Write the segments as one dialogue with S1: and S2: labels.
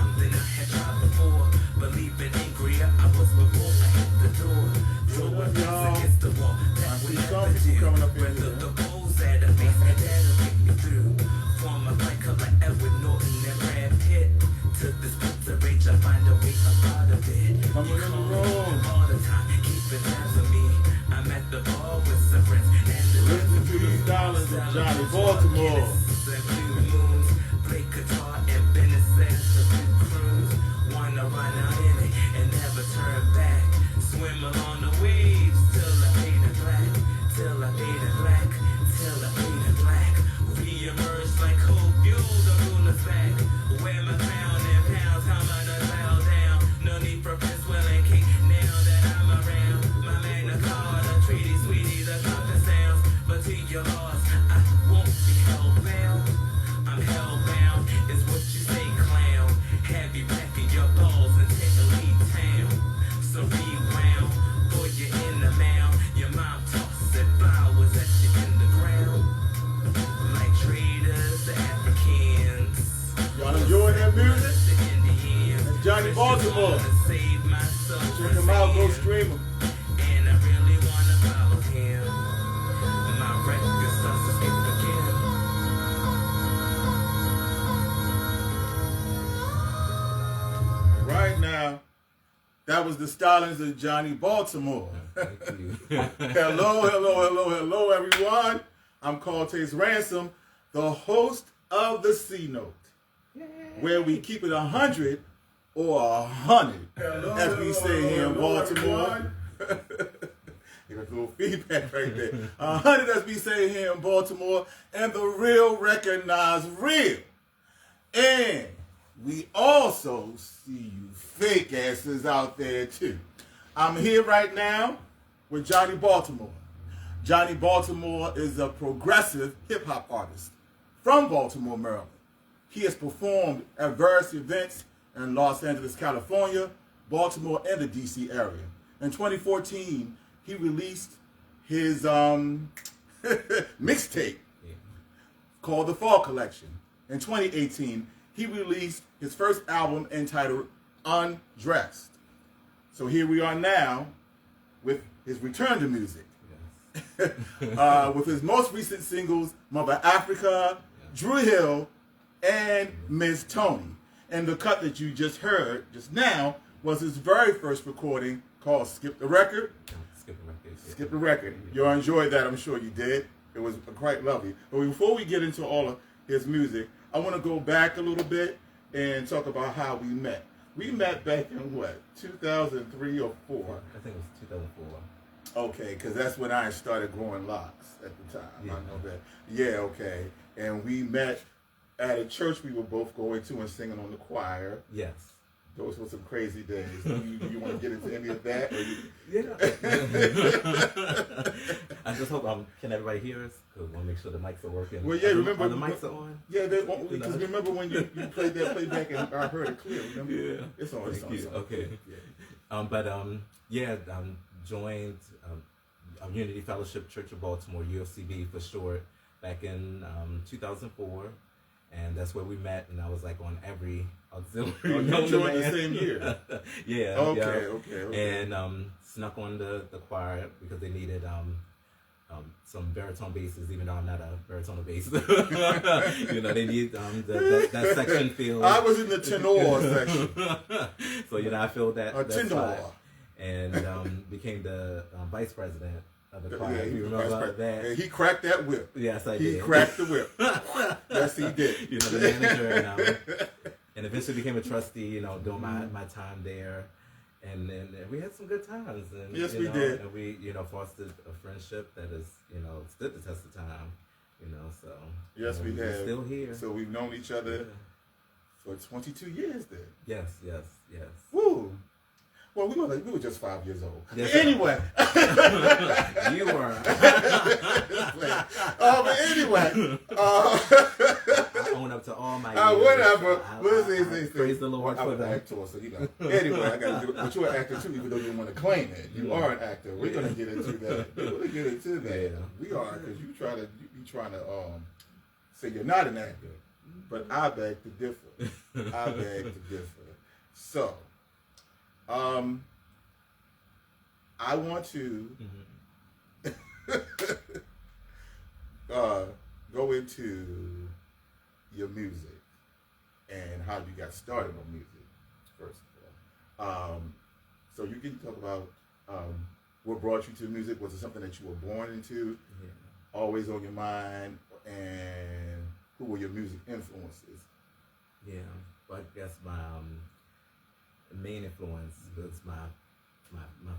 S1: something I had tried before. Believing angrier, I was before I hit the door. Throwing things against the wall. That would never do. Whether the poles at a base and that'll get me through. Form a fight color Edward Norton and Brad Pitt. To this point of rage, I find a way out of it.
S2: Coming in the room
S1: all the time, keeping tabs on me. I'm at the bar with some friends.
S2: Listen to the stylings of Johnny Baltimore.
S1: Play guitar and Bennett says the blue cruise. Wanna run out in it and never turn back. Swim along the waves till I paint it black. Till I paint it black. Till I paint it black. Re-emerge like hope, you the ruler's back. Wear my crown in pounds, how much I bow down. No need for Prince Will and Kate now that I'm around. My Magna Carta, treaty, sweetie, the trumpet sounds. But to your loss, I won't be held bound. I'm hellbound, is what you say, clown. Have you packing your balls and take a lead town. So rewound, boy, you're in the mound. Your mom tossing flowers at you in the ground. Like traders, the Africans.
S2: Y'all enjoying that music?
S1: The Indians.
S2: That's Johnny Baltimore.
S1: Save my soul.
S2: Check him out, go stream him.
S1: And I really wanna follow him. My record starts to skip again.
S2: Right now, that was the stylings of Johnny Baltimore. Hello, everyone. I'm Cortez Ransom, the host of TheCNOTE, where we keep it 100 or 100, as we say here in Baltimore. There's a little feedback right there. 100, as we say here in Baltimore, and the real recognize real. And we also see you fake asses out there too. I'm here right now with Johnny Baltimore. Johnny Baltimore is a progressive hip-hop artist from Baltimore, Maryland. He has performed at various events in Los Angeles, California, Baltimore, and the DC area. In 2014, he released his mixtape called The Fall Collection. In 2018, he released his first album entitled Undressed. So here we are now with his return to music. Yes. With his most recent singles, Mother Africa, Drew Hill, and Ms. Tony. And the cut that you just heard just now was his very first recording called Skip the Record. Skip the Record. You all enjoyed that, I'm sure you did. It was quite lovely. But before we get into all of his music, I want to go back a little bit and talk about how we met. We met back in what, 2003 or 4?
S3: I think it was 2004.
S2: Okay, because that's when I started growing locks at the time.
S3: Yeah.
S2: I know that. Yeah, okay. And we met at a church we were both going to and singing on the choir.
S3: Yes.
S2: Those were some crazy days. You want to get into any of that? Or
S3: Yeah. I just hope can everybody hear us? Because I want to make sure the mics are working.
S2: Well, yeah, remember
S3: the mics are on?
S2: Yeah, because remember when you played that playback and I heard it clear. Remember?
S3: Yeah.
S2: It's on. It's on.
S3: Okay.
S2: Yeah.
S3: Joined Unity Fellowship Church of Baltimore, UFCB for short, back in 2004. And that's where we met, and I was like on every auxiliary.
S2: Oh, you joined the same year?
S3: Yeah.
S2: Okay.
S3: And snuck on the choir because they needed some baritone basses, even though I'm not a baritone bass. They need that section filled.
S2: I was in the tenor section.
S3: So, I filled that
S2: tenor.
S3: spot and became the vice president of the choir. You remember that?
S2: And he cracked that whip.
S3: Yes, I did.
S2: He cracked the whip. Yes, he did.
S3: The manager and eventually became a trustee, during my time there. And then we had some good times. And,
S2: yes, we did.
S3: And we, fostered a friendship that is, stood the test of time, so.
S2: Yes, we have.
S3: We're still here.
S2: So we've known each other for 22 years then.
S3: Yes.
S2: Woo. Well, we were just 5 years old.
S3: Yes,
S2: anyway.
S3: You were.
S2: But anyway.
S3: I own up to all my years.
S2: Whatever.
S3: Praise the Lord for that.
S2: I'm an actor, so Anyway, I got to do it. But you're an actor too, even though you didn't want to claim it. You are an actor. We're going to get into that.
S3: Yeah.
S2: We are, because you be trying to say you're not an actor. But I beg to differ. I beg to differ. So, I want to go into your music and how you got started on music, first of all. So you can talk about what brought you to music. Was it something that you were born into, always on your mind, and who were your music influences?
S3: Yeah, well, I guess my main influence was my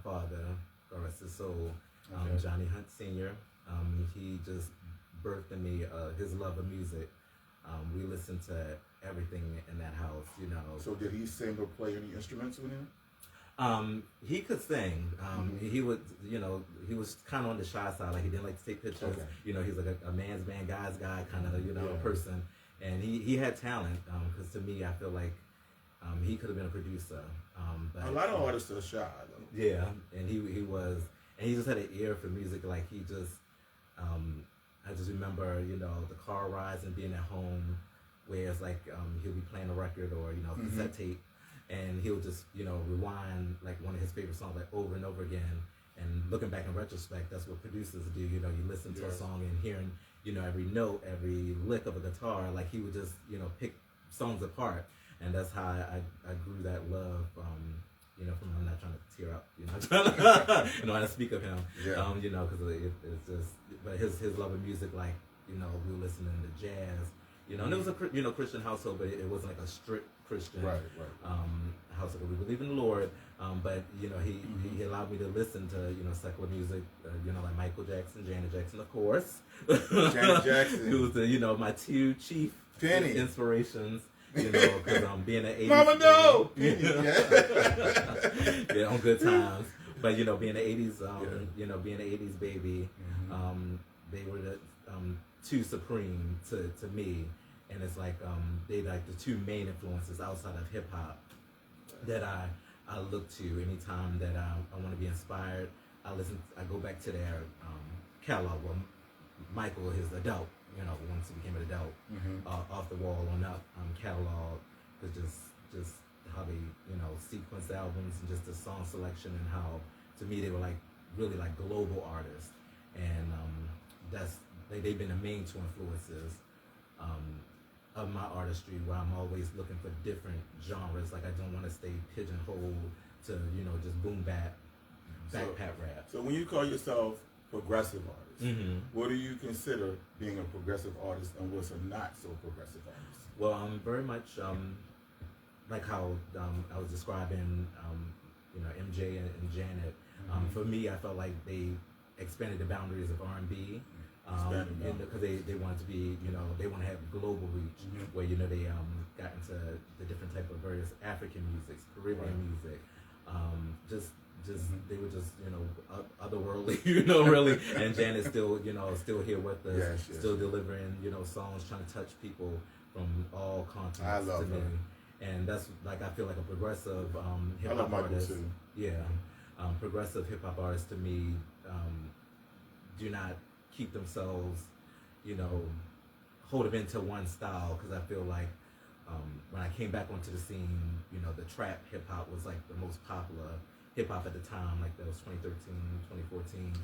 S3: father, God rest his soul, Johnie Hunt Sr. He just birthed in me his love of music. We listened to everything in that house, you know.
S2: So did he sing or play any instruments with him?
S3: He could sing. He would, you know, he was kind of on the shy side. Like he didn't like to take pictures.
S2: Okay.
S3: You know, he's like a man's man, guy's guy kind of, you know, person. And he had talent. Because to me, I feel like he could have been a producer. But,
S2: a lot of artists are shy, though.
S3: Yeah, and he was, and he just had an ear for music. Like he just, I just remember, you know, the car rides and being at home, where it's like he'll be playing a record or you know cassette tape. And he'll just, you know, rewind like one of his favorite songs like over and over again. And looking back in retrospect, that's what producers do. You know, you listen to a song and hearing, you know, every note, every lick of a guitar. Like he would just, you know, pick songs apart. And that's how I grew that love. You know, from I'm not trying to tear up. You know, you know, I speak of him.
S2: Yeah.
S3: You know, because it's just, but his love of music, like you know, we were listening to jazz. You know, and it was a Christian household, but it wasn't like a strict Christian household. We believe in the Lord, but you know, he allowed me to listen to you know secular music, you know, like Michael Jackson, Janet Jackson, of course.
S2: Janet Jackson,
S3: who was you know my two chief inspirations. You know, because being an 80s
S2: Mama, no!
S3: Yeah, on good times. But you know, being an 80s, you know, being an 80s baby, they were the two supreme to me. And it's like they like the two main influences outside of hip hop that I look to anytime that I want to be inspired. I go back to their catalog. Well, Michael, his adult, you know, once he became an adult, off the wall on up catalog was just how they you know sequenced albums and just the song selection and how to me they were like really like global artists and that's they've been the main two influences. Of my artistry, where I'm always looking for different genres. Like I don't want to stay pigeonholed to you know just boom bap, backpack rap.
S2: So when you call yourself progressive artist, what do you consider being a progressive artist, and what's a not so progressive artist?
S3: Well, I'm very much like how I was describing, you know, MJ and Janet. For me, I felt like they expanded the boundaries of R&B. Because they wanted to be, you know, they want to have global reach, where you know they got into the different type of various African music, Caribbean music, just they were just you know otherworldly, you know, really. And Janet's still you know still here with us, still delivering you know songs, trying to touch people from all continents.
S2: I love
S3: to
S2: her.
S3: me. And that's like I feel like a progressive hip
S2: I love
S3: hop
S2: Michael
S3: artist.
S2: too.
S3: Yeah, progressive hip hop artists to me do not keep themselves, you know, hold them into one style, because I feel like when I came back onto the scene, you know, the trap hip hop was like the most popular hip hop at the time, like that was 2013, 2014.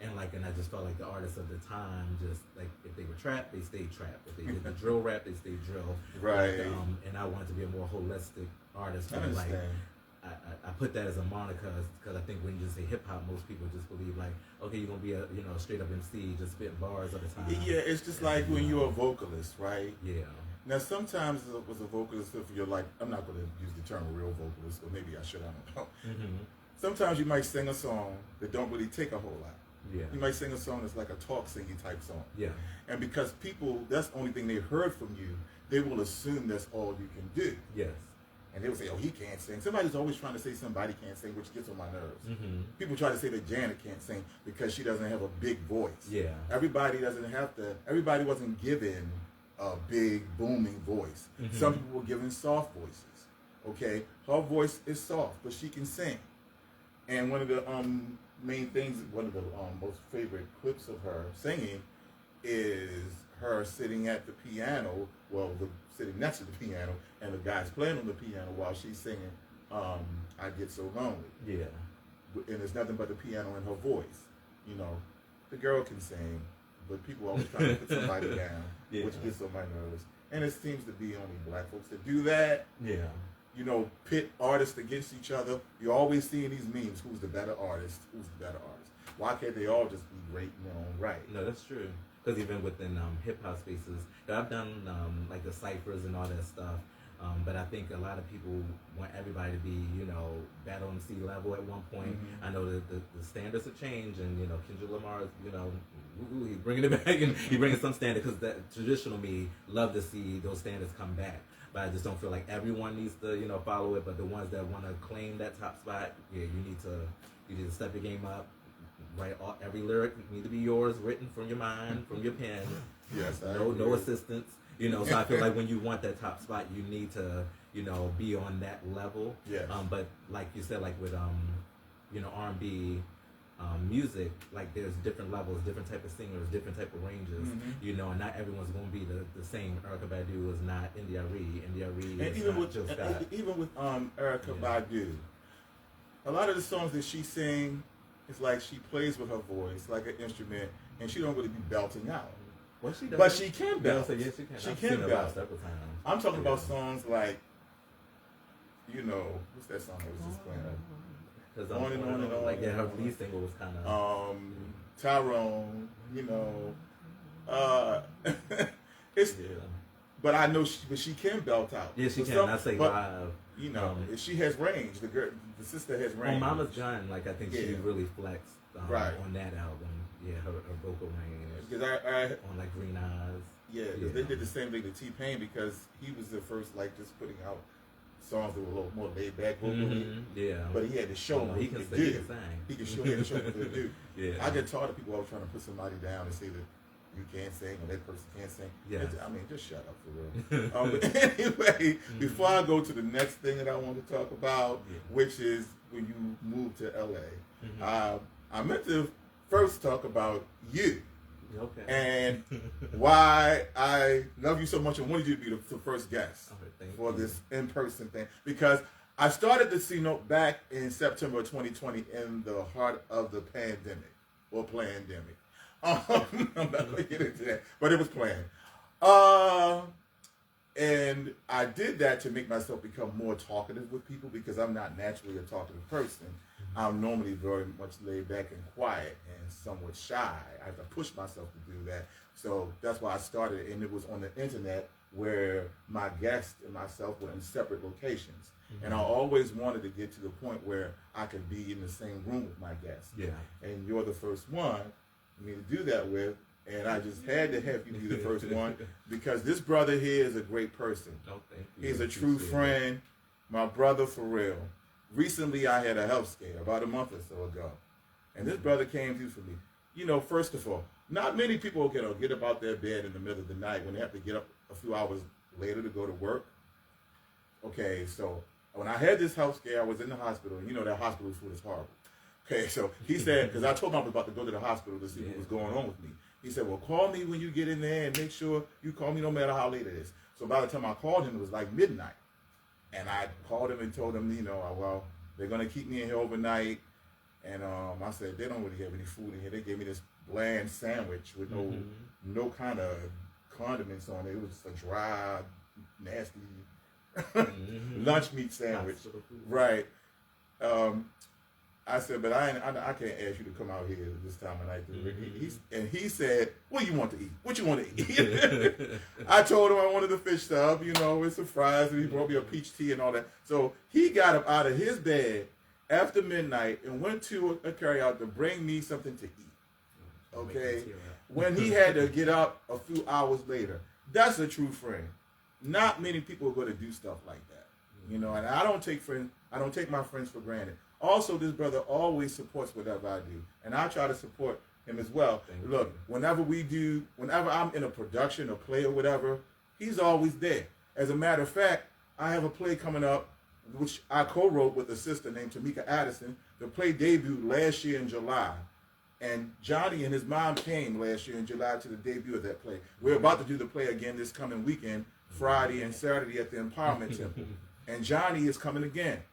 S3: And I just felt like the artists of the time, just like if they were trap, they stayed trap. If they did the drill rap, they stayed drill.
S2: Right.
S3: And I wanted to be a more holistic artist.
S2: I understand.
S3: Like, I put that as a moniker because I think when you just say hip hop, most people just believe like, okay, you're gonna be a straight up MC, just spitting bars all the time.
S2: Yeah, it's just like when you're a vocalist, right?
S3: Yeah.
S2: Now sometimes as a vocalist, if you're like, I'm not gonna use the term real vocalist, or maybe I should, I don't know. Sometimes you might sing a song that don't really take a whole lot.
S3: Yeah.
S2: You might sing a song that's like a talk singing type song.
S3: Yeah.
S2: And because people, that's the only thing they heard from you, they will assume that's all you can do.
S3: Yes.
S2: And they will say, oh, he can't sing. Somebody's always trying to say somebody can't sing, which gets on my nerves. People try to say that Janet can't sing because she doesn't have a big voice.
S3: Yeah.
S2: Everybody wasn't given a big, booming voice. Some people were given soft voices. Okay? Her voice is soft, but she can sing. And one of the main things, one of the most favorite clips of her singing is her sitting at the piano, sitting next to the piano, and the guy's playing on the piano while she's singing, I Get So Lonely.
S3: Yeah.
S2: And there's nothing but the piano and her voice. You know, the girl can sing, but people always trying to put somebody down, which gets on my nerves. And it seems to be only black folks that do that.
S3: Yeah.
S2: You know, pit artists against each other. You always see in these memes, who's the better artist, who's the better artist. Why can't they all just be great in their own right?
S3: No, that's true. Because even within hip-hop spaces, I've done like the ciphers and all that stuff, but I think a lot of people want everybody to be, you know, battle MC level at one point. Mm-hmm. I know that the standards have changed, and, you know, Kendrick Lamar, you know, he's bringing it back, and he's bringing some standard, because that traditional me love to see those standards come back. But I just don't feel like everyone needs to, you know, follow it. But the ones that want to claim that top spot, yeah, you need to step your game up. Write every lyric need to be yours, written from your mind, from your pen.
S2: Yes,
S3: no assistance. You know, so I feel like when you want that top spot, you need to, you know, be on that level.
S2: Yes.
S3: But like you said, like with you know, R&B music, like there's different levels, different type of singers, different type of ranges. Mm-hmm. You know, and not everyone's going to be the same. Erykah Badu is not India Arie. India Arie is
S2: even
S3: not
S2: with
S3: Jill Scott.
S2: Even with Erykah Badu, a lot of the songs that she sings, it's like she plays with her voice like an instrument, and she don't really be belting out.
S3: Well, she does.
S2: But she can belt.
S3: Yes, she can.
S2: She can belt
S3: several times.
S2: I'm talking about songs like, you know, what's that song I was just playing? On and on and on.
S3: Like, yeah, her lead single was kind of
S2: Tyrone. You know, it's.
S3: Yeah.
S2: But I know she can belt out.
S3: Yeah, she can. I say live.
S2: You know, she has range. The sister has range.
S3: On Mama's Gun, like I think she really flexed on that album. Yeah, her vocal range.
S2: Because I
S3: on like Green Eyes.
S2: Yeah, because they did the same thing to T-Pain, because he was the first, like, just putting out songs that were a little more laid back vocally.
S3: Mm-hmm. Yeah,
S2: but he had to show what he could do. He could show what he could do. Yeah, I get tired of people always trying to put somebody down and say that you can't sing or that person can't sing. Yeah, I mean, just shut up for real. But anyway, before I go to the next thing that I want to talk about, which is when you moved to LA, I meant to first talk about you.
S3: Okay.
S2: And why I love you so much and wanted you to be the first guest for this in-person thing. Because I started the TheCNOTE back in September 2020 in the heart of the pandemic, or plandemic. I'm not going to get into that, but it was planned. And I did that to make myself become more talkative with people, because I'm not naturally a talkative person. I'm normally very much laid back and quiet and somewhat shy. I have to push myself to do that. So that's why I started, and it was on the internet where my guest and myself were in separate locations. And I always wanted to get to the point where I could be in the same room with my guest. Yeah. And you're the first one for me to do that with. And I just had to have you be the first one, because this brother here is a great person. Oh, thank you. He's a true friend, my brother for real. Recently, I had a health scare about a month or so ago, and this brother came through for me. You know, first of all, not many people get up out their bed in the middle of the night when they have to get up a few hours later to go to work. Okay, so when I had this health scare, I was in the hospital, and you know that hospital food is horrible. Okay, so he said, because I told him I was about to go to the hospital to see what was going on with me. He said, well, call me when you get in there, and make sure you call me no matter how late it is. So by the time I called him, it was like midnight. And I called him and told him, you know, well, they're going to keep me in here overnight. And I said, they don't really have any food in here. They gave me this bland sandwich with no kind of condiments on it. It was just a dry, nasty lunch meat sandwich. Right. I said, but I can't ask you to come out here this time of night. He said, what do you want to eat? What you want to eat? I told him I wanted the fish stuff, you know, with some fries, and he brought me a peach tea and all that. So he got up out of his bed after midnight and went to a carryout to bring me something to eat. Okay? When he had to get up a few hours later. That's a true friend. Not many people are going to do stuff like that. You know, and I don't take my friends for granted. Also, this brother always supports whatever I do, and I try to support him as well. Look, whenever I'm in a production or play or whatever, he's always there. As a matter of fact, I have a play coming up, which I co-wrote with a sister named Tamika Addison. The play debuted last year in July, And Johnie and his mom came last year in July to the debut of that play. We're about to do the play again this coming weekend, Friday and Saturday at the Empowerment Temple. And Johnie is coming again.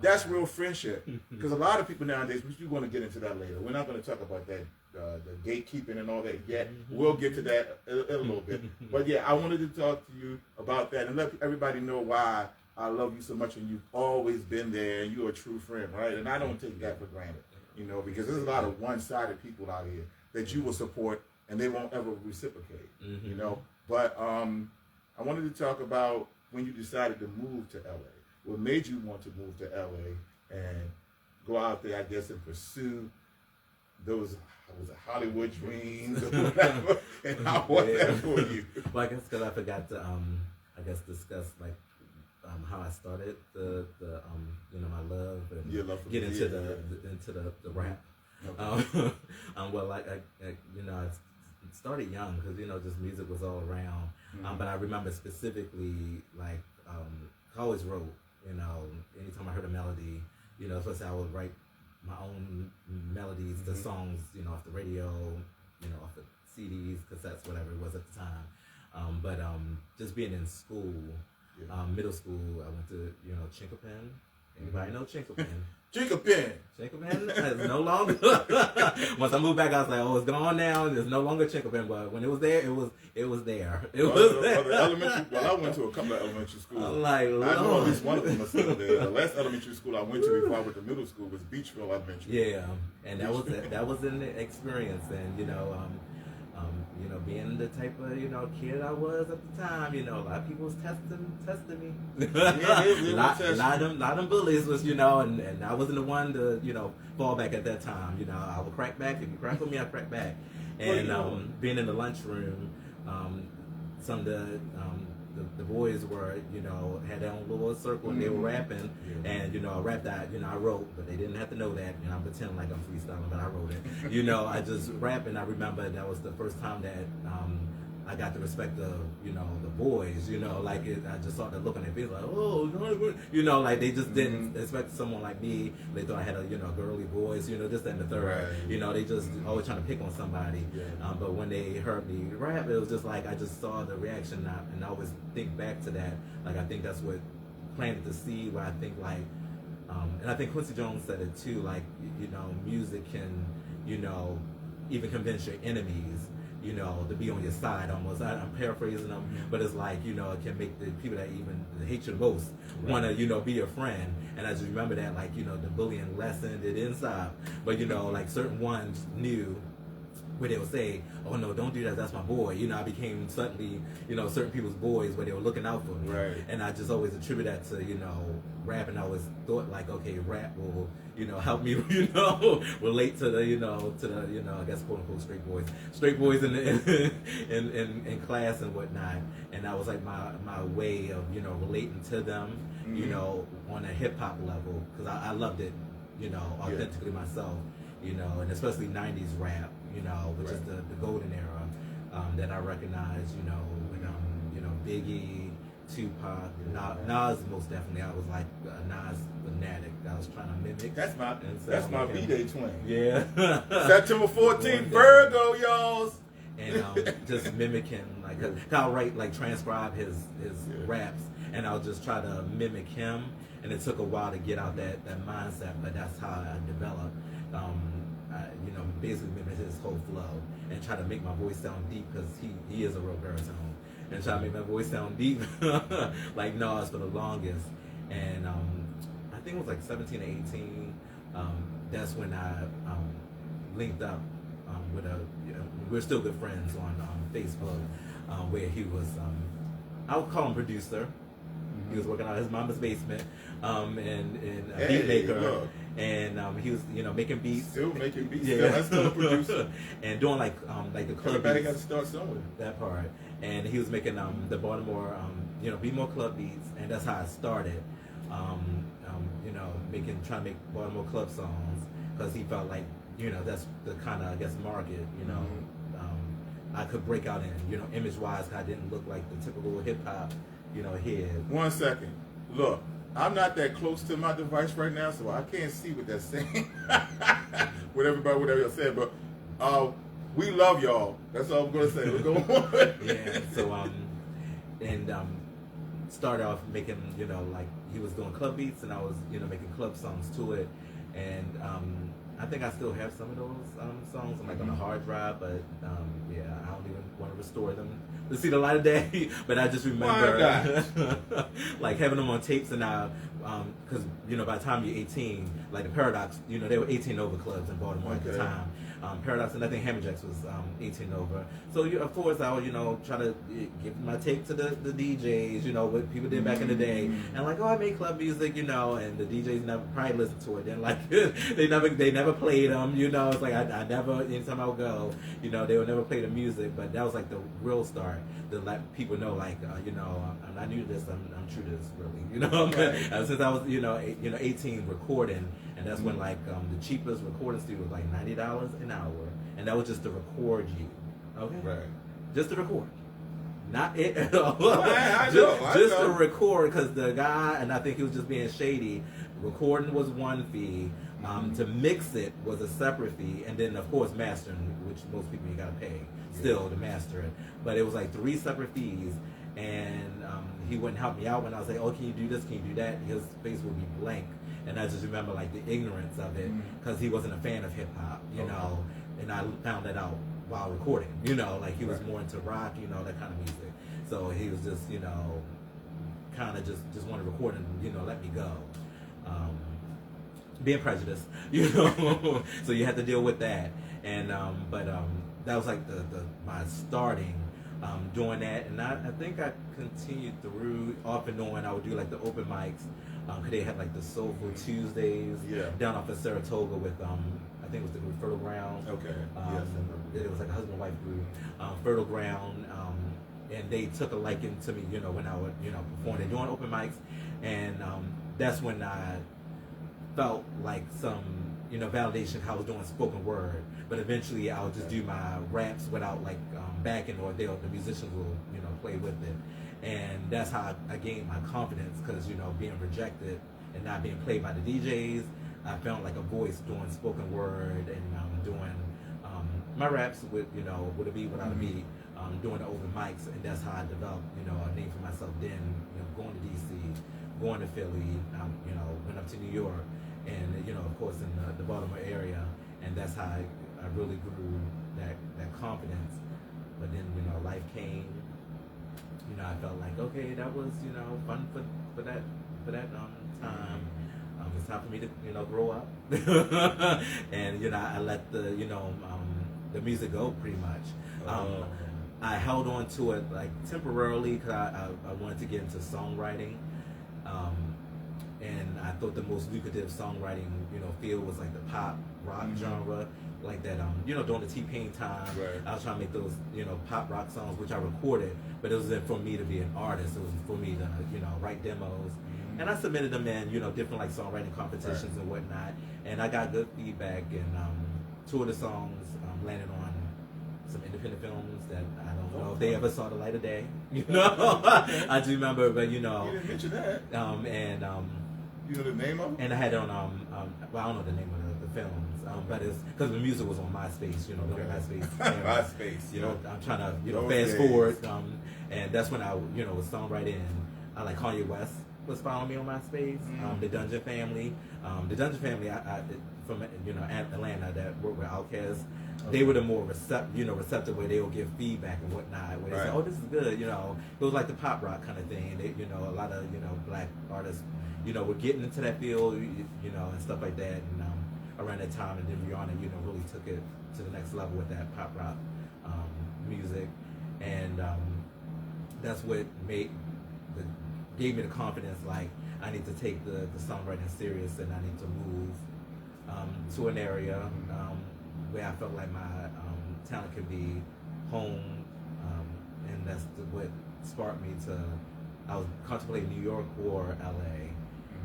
S2: That's real friendship. Because a lot of people nowadays, we want to get into that later. We're not going to talk about that, the gatekeeping and all that yet. We'll get to that in a little bit. But yeah, I wanted to talk to you about that and let everybody know why I love you so much and you've always been there and you're a true friend, right? And I don't take that for granted, you know, because there's a lot of one-sided people out here that you will support and they won't ever reciprocate, you know. But I wanted to talk about when you decided to move to LA. What made you want to move to LA and go out there, I guess, and pursue those Hollywood dreams or whatever? And how was that for you?
S3: Well, I guess because I forgot to, discuss like how I started the my love and get into the rap. Okay. Well, I started young because just music was all around. But I remember specifically like I always wrote. Anytime I heard a melody, especially I would write my own melodies to songs, off the radio, off the CDs, cassettes, whatever it was at the time. But just being in school, middle school, I went to, Chinkapin. Anybody know Chinkapin?
S2: Chinkapin
S3: is no longer. Once I moved back, I was like, "Oh, it's gone now. There's no longer Chinkapin." But when it was there, it was there. It was there.
S2: I went to a couple of elementary schools. I know at least one of them was still there. The last elementary school I went to before I went to middle school was Beachville Elementary.
S3: Yeah, and that was an experience, and being the type of kid I was at the time, a lot of people was testing me. A lot of them bullies was and I wasn't the one to fall back at that time. I would crack back. If you crack with me, I crack back. And being in the lunchroom, some of the boys were had their own little circle and they were rapping, and I rapped that I wrote, but they didn't have to know that. I'm pretending like I'm freestyling, but I wrote it. I just rap, and I remember that was the first time that I got the respect of the boys. I just saw them looking at me like, oh, like they just didn't expect someone like me. They thought I had a girly voice, this and the third. Right. They just always trying to pick on somebody. Yeah. But when they heard me rap, it was just like I just saw the reaction, and I always think back to that. Like I think that's what planted the seed. Where I think like, and I think Quincy Jones said it too. Like music can even convince your enemies. To be on your side almost. I'm paraphrasing them, but it's like, it can make the people that even hate you the most want to, be your friend. And I just remember that, like, the bullying lesson, it didn't stop. But, like certain ones knew where they would say, oh no, don't do that, that's my boy. I became suddenly, certain people's boys where they were looking out for me.
S2: Right.
S3: And I just always attribute that to, rap, and I always thought like, okay, rap will, help me, relate to the, I guess quote unquote straight boys in the, in class and whatnot. And that was like my way of, relating to them, on a hip hop level, because I loved it, authentically myself, and especially 90s rap, which is the golden era, that I recognize, when Biggie, Tupac, Nas most definitely. I was like a Nas fanatic. I was trying to mimic.
S2: That's my B-Day twin.
S3: Yeah.
S2: September 14th, Virgo, y'all.
S3: And just mimicking, like, I'll write, like, transcribe his raps, and I'll just try to mimic him. And it took a while to get out that mindset, but that's how I developed. Basically mimic his whole flow and try to make my voice sound deep, because he is a real baritone. And try to make my voice sound deep, like Nas for the longest. And I think it was like 17 or 18. That's when I linked up with we're still good friends on Facebook, where he was, I would call him producer. He was working out his mama's basement, and a beat maker, and he was, making beats.
S2: Still making beats. Yeah, that's still a producer.
S3: And doing like the club.
S2: Everybody got to start somewhere.
S3: That part, and he was making the Baltimore, Be More club beats, and that's how I started. Trying to make Baltimore club songs, because he felt like that's the kind of, I guess, market. I could break out in image wise. I didn't look like the typical hip hop. Head.
S2: 1 second. Look, I'm not that close to my device right now, so I can't see what they're saying. with everybody, whatever you said, but we love y'all. That's all I'm gonna say. We're going on.
S3: Yeah. So started off making, like he was doing club beats and I was, making club songs to it, and I think I still have some of those songs. I'm like on a hard drive, but yeah, I don't even want to restore them to see the light of day. But I just remember like having them on tapes, and now because by the time you're 18, like the Paradox, they were 18 over clubs in Baltimore at the time. Paradox, and I think Hammerjacks was 18 over. So of course I would try to give my tape to the DJs, what people did back in the day, and like, oh, I make club music, and the DJs never probably listened to it. Then like they never played them, It's like I never, anytime I would go, they would never play the music. But that was like the real start to let people know, like, I'm not new to this, I'm true to this, really, since I was 18 recording. And that's when like the cheapest recording studio was like $90 an hour, and that was just to record you, okay? Right. Just to record, not it at all. I know. To record, because the guy, and I think he was just being shady. Recording was one fee. To mix it was a separate fee, and then of course mastering, which most people you gotta pay still to master it. But it was like 3 separate fees, and he wouldn't help me out when I was like, oh, can you do this? Can you do that? His face would be blank. And I just remember like the ignorance of it, because he wasn't a fan of hip hop, and I found that out while recording, like he was more into rock, that kind of music. So he was just, kind of just wanted to record and, let me go. Being prejudiced, so you had to deal with that. And, but that was like my starting doing that. And I think I continued through off and on. I would do like the open mics. Cause they had like the Soulful Tuesdays down off of Saratoga with I think it was the group Fertile Ground. Okay. It was like a husband-wife group, Fertile Ground, and they took a liking to me, when I would perform. They're doing open mics, and that's when I felt like some validation how I was doing spoken word. But eventually I would just do my raps without like backing, or the musicians will play with it. And that's how I gained my confidence, because being rejected and not being played by the DJs, I found like a voice doing spoken word and doing my raps with with a beat, without a beat, doing the open mics, and that's how I developed a name for myself. Then going to DC, going to Philly, went up to New York, and of course in the Baltimore area, and that's how I really grew that confidence. But then life came. I felt like, okay, that was fun for that time. It's time for me to grow up, and I let the music go pretty much. I held on to it like temporarily because I wanted to get into songwriting, and I thought the most lucrative songwriting field was like the pop rock genre. Like that, during the T-Pain time, I was trying to make those, pop rock songs, which I recorded, but it wasn't for me to be an artist. It was for me to, write demos, and I submitted them in, different like songwriting competitions and whatnot, and I got good feedback, and 2 of the songs landed on some independent films that I don't know if they ever saw the light of day. I do remember, but
S2: you didn't mention that.
S3: And
S2: you know the name of them?
S3: And I had on well, I don't know the name of the films. But it's because the music was on MySpace, MySpace. MySpace. I'm trying to, fast forward, and that's when I, was songwriting. I like Kanye West was following me on MySpace. The Dungeon Family, I from Atlanta that worked with Outkast. They were the more receptive, where they will give feedback and whatnot. Where they say, "Oh, this is good," It was like the pop rock kind of thing. They, a lot of black artists, were getting into that field, and stuff like that, and. Around that time, and then Rihanna, really took it to the next level with that pop rock music, and that's what gave me the confidence. Like, I need to take the songwriting serious, and I need to move to an area where I felt like my talent could be honed, and that's what sparked me to. I was contemplating New York or LA,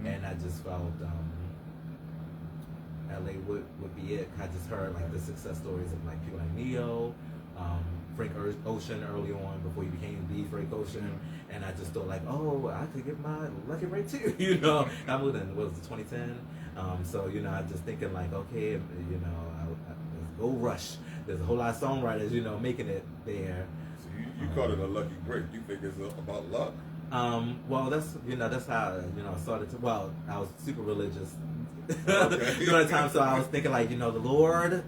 S3: and I just felt. LA would be it. I just heard like the success stories of like people like Neo, Frank Ocean early on before he became the Frank Ocean, and I just thought like, oh, I could get my lucky break too. I moved in, what was it, 2010? So I just thinking like, okay, I gold rush. There's a whole lot of songwriters, you know, making it there.
S2: So you call it a lucky break. You think it's about luck?
S3: Well, that's how, you know, I started to, well, I was super religious
S2: Okay.
S3: during the time, so I was thinking like, you know, the Lord,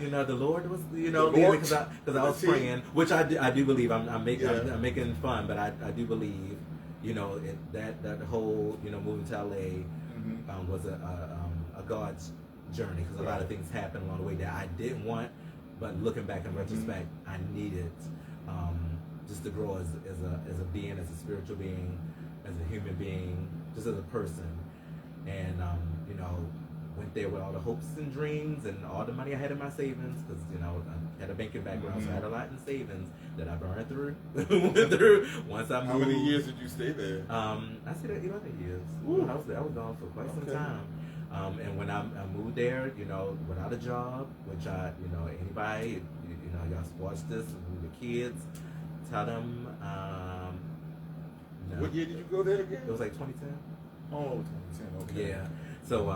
S3: you know, the Lord was, you know,
S2: The Lord.
S3: because I was praying, which I do believe. I'm making fun, but I do believe, you know, that whole, you know, moving to LA was a God's journey, because a lot of things happened along the way that I didn't want, but looking back in retrospect, I needed just to grow as a being, as a spiritual being, as a human being, just as a person, and you know, went there with all the hopes and dreams and all the money I had in my savings, because, you know, I had a banking background, so I had a lot in savings that I burned through. Once I moved.
S2: How many years did you stay there?
S3: I stayed there 11 years. I was gone for quite some time. And when I moved there, you know, without a job, which you know, anybody, you know, y'all watch this with the kids, tell them. No.
S2: What year did you go there again?
S3: It was like 2010.
S2: Oh, 2010. Okay.
S3: Yeah. So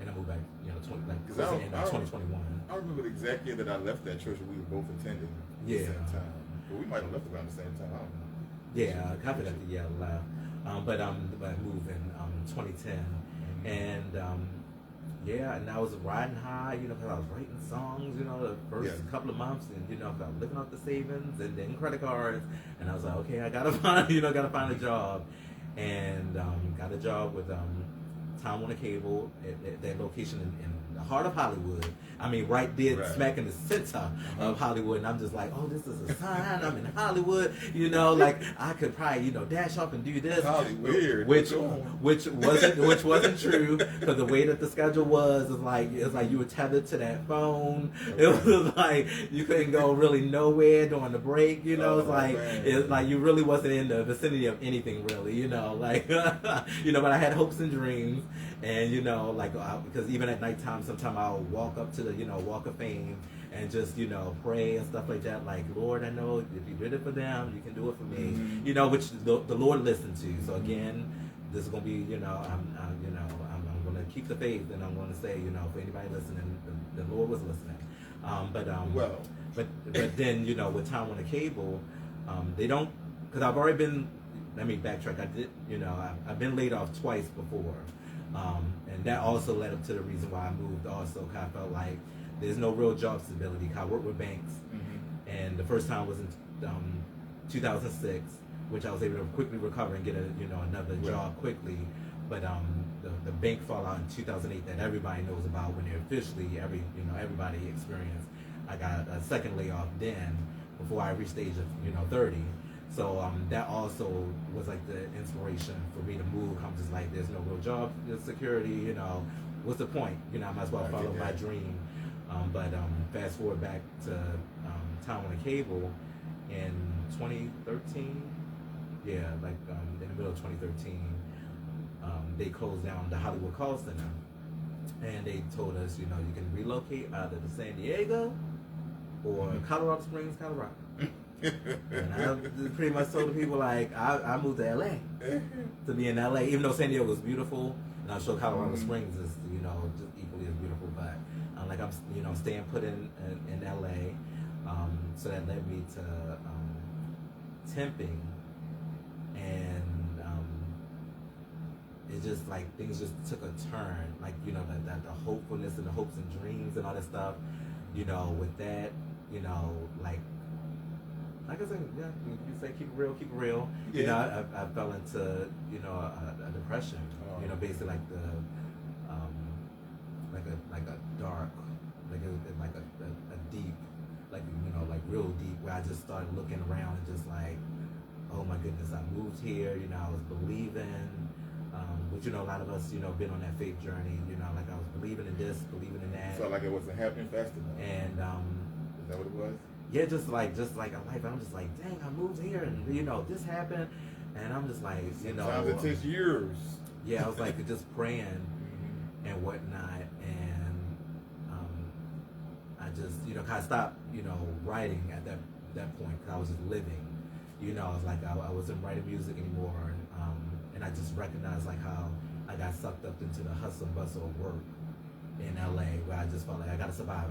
S3: and I moved back, you know, 2021.
S2: I remember the exact year that I left that church and we were both attending at the same time. But we might have left around the same time. I don't know.
S3: Yeah, I copied that the year I left. But I moved in 2010, and yeah, and I was riding high, you know, because I was writing songs, you know, the first couple of months, and you know, I was living off the savings and then credit cards, and I was like, okay, I gotta find a job, and got a job with Time Warner Cable at that location in the heart of Hollywood. I mean, right there, smack in the center of Hollywood. And I'm just like, oh, this is a sign. I'm in Hollywood. You know, like I could probably, you know, dash off and do this.
S2: Hollywood,
S3: which wasn't true, because the way that the schedule was like you were tethered to that phone. It was like you couldn't go really nowhere during the break. You know, it's like you really wasn't in the vicinity of anything really. You know, like you know, but I had hopes and dreams. And you know, like because even at nighttime, sometimes I'll walk up to the, you know, Walk of Fame and just, you know, pray and stuff like that. Like, Lord, I know if you did it for them, you can do it for me. You know, which the Lord listened to. So again, this is gonna be, you know, I'm gonna keep the faith, and I'm gonna say, you know, for anybody listening, the Lord was listening. But then, you know, with Time Warner Cable, they don't, because I've already been. Let me backtrack. I've been laid off twice before. And that also led up to the reason why I moved also, because I felt like there's no real job stability. I worked with banks, and the first time was in 2006, which I was able to quickly recover and get another job quickly. But the bank fallout in 2008 that everybody knows about, when they officially everybody experienced, I got a second layoff then before I reached the age of 30. So that also was like the inspiration for me to move. I'm just like, there's no real job security, you know, what's the point? You know, I might as well follow my dream. But fast forward back to Time Warner Cable in 2013. Yeah, like in the middle of 2013, they closed down the Hollywood call center. And they told us, you know, you can relocate either to San Diego or Colorado Springs, Colorado. And I pretty much told the people, like, I moved to LA to be in LA, even though San Diego was beautiful, and I'm sure Colorado Springs is, you know, just equally as beautiful. But I'm you know, staying put in LA. So that led me to temping, and it just like things just took a turn, like, you know, that the hopefulness and the hopes and dreams and all that stuff, you know, with that, you know, like I said, yeah, you say keep it real. Yeah. You know, I fell into, you know, a depression. You know, basically like the like a dark, like a deep, like, you know, like real deep, where I just started looking around and just like, oh my goodness, I moved here. You know, I was believing. But you know, a lot of us, you know, been on that faith journey. You know, like I was believing in this, believing in that.
S2: Felt like it wasn't happening fast enough.
S3: And
S2: is that what it was?
S3: Yeah, just like a life. I'm just like, dang, I moved here, and you know, this happened, and I'm just like, you know,
S2: sometimes it takes years.
S3: Yeah, I was like just praying and whatnot, and I just, you know, kind of stopped, you know, writing at that point, because I was just living. You know, I was like, I wasn't writing music anymore, and I just recognized like how I got sucked up into the hustle and bustle of work, in LA where I just felt like I gotta survive. I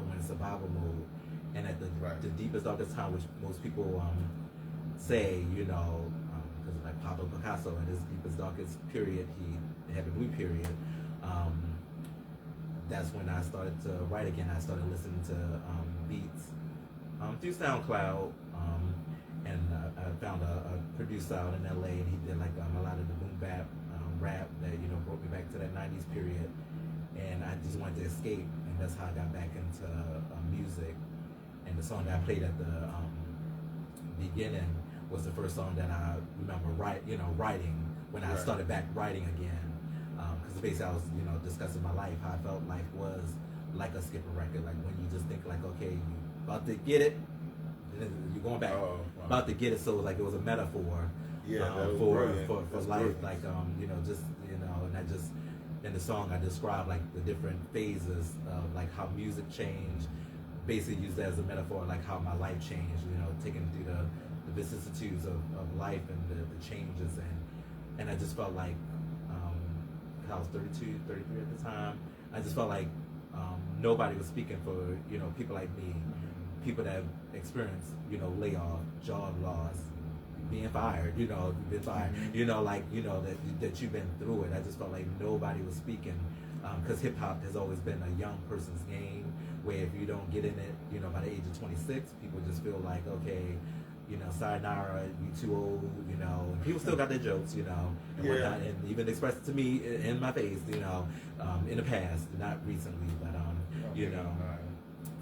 S3: went in survival mode, and at the deepest, darkest time, which most people say, you know, because like Pablo Picasso at his deepest, darkest period, he had a blue period. That's when I started to write again. I started listening to beats through SoundCloud, and I found a producer out in LA, and he did like a lot of the boom bap rap that, you know, brought me back to that 90s period, and I just wanted to escape, and that's how I got back into music. And the song that I played at the beginning was the first song that I remember writing when I started back writing again. Because basically I was, you know, discussing my life, how I felt life was like a skipper record, like when you just think like, okay, you about to get it, then you're going back, about to get it. So like it was a metaphor for life, brilliant. Like you know, just, you know, and I just in the song I described like the different phases of like how music changed, basically used that as a metaphor, like how my life changed, you know, taken through the vicissitudes of life and the changes, and I just felt like I was 32, 33 at the time. I just felt like nobody was speaking for, you know, people like me, people that have experienced, you know, layoff, job loss, being fired, you know, you know, like, you know, that you've been through it. I just felt like nobody was speaking, because hip hop has always been a young person's game, where if you don't get in it, you know, by the age of 26, people just feel like, okay, you know, sayonara, you too old, you know, and people still got their jokes, you know, and whatnot, and even expressed it to me in my face, you know, in the past, not recently, but, you know,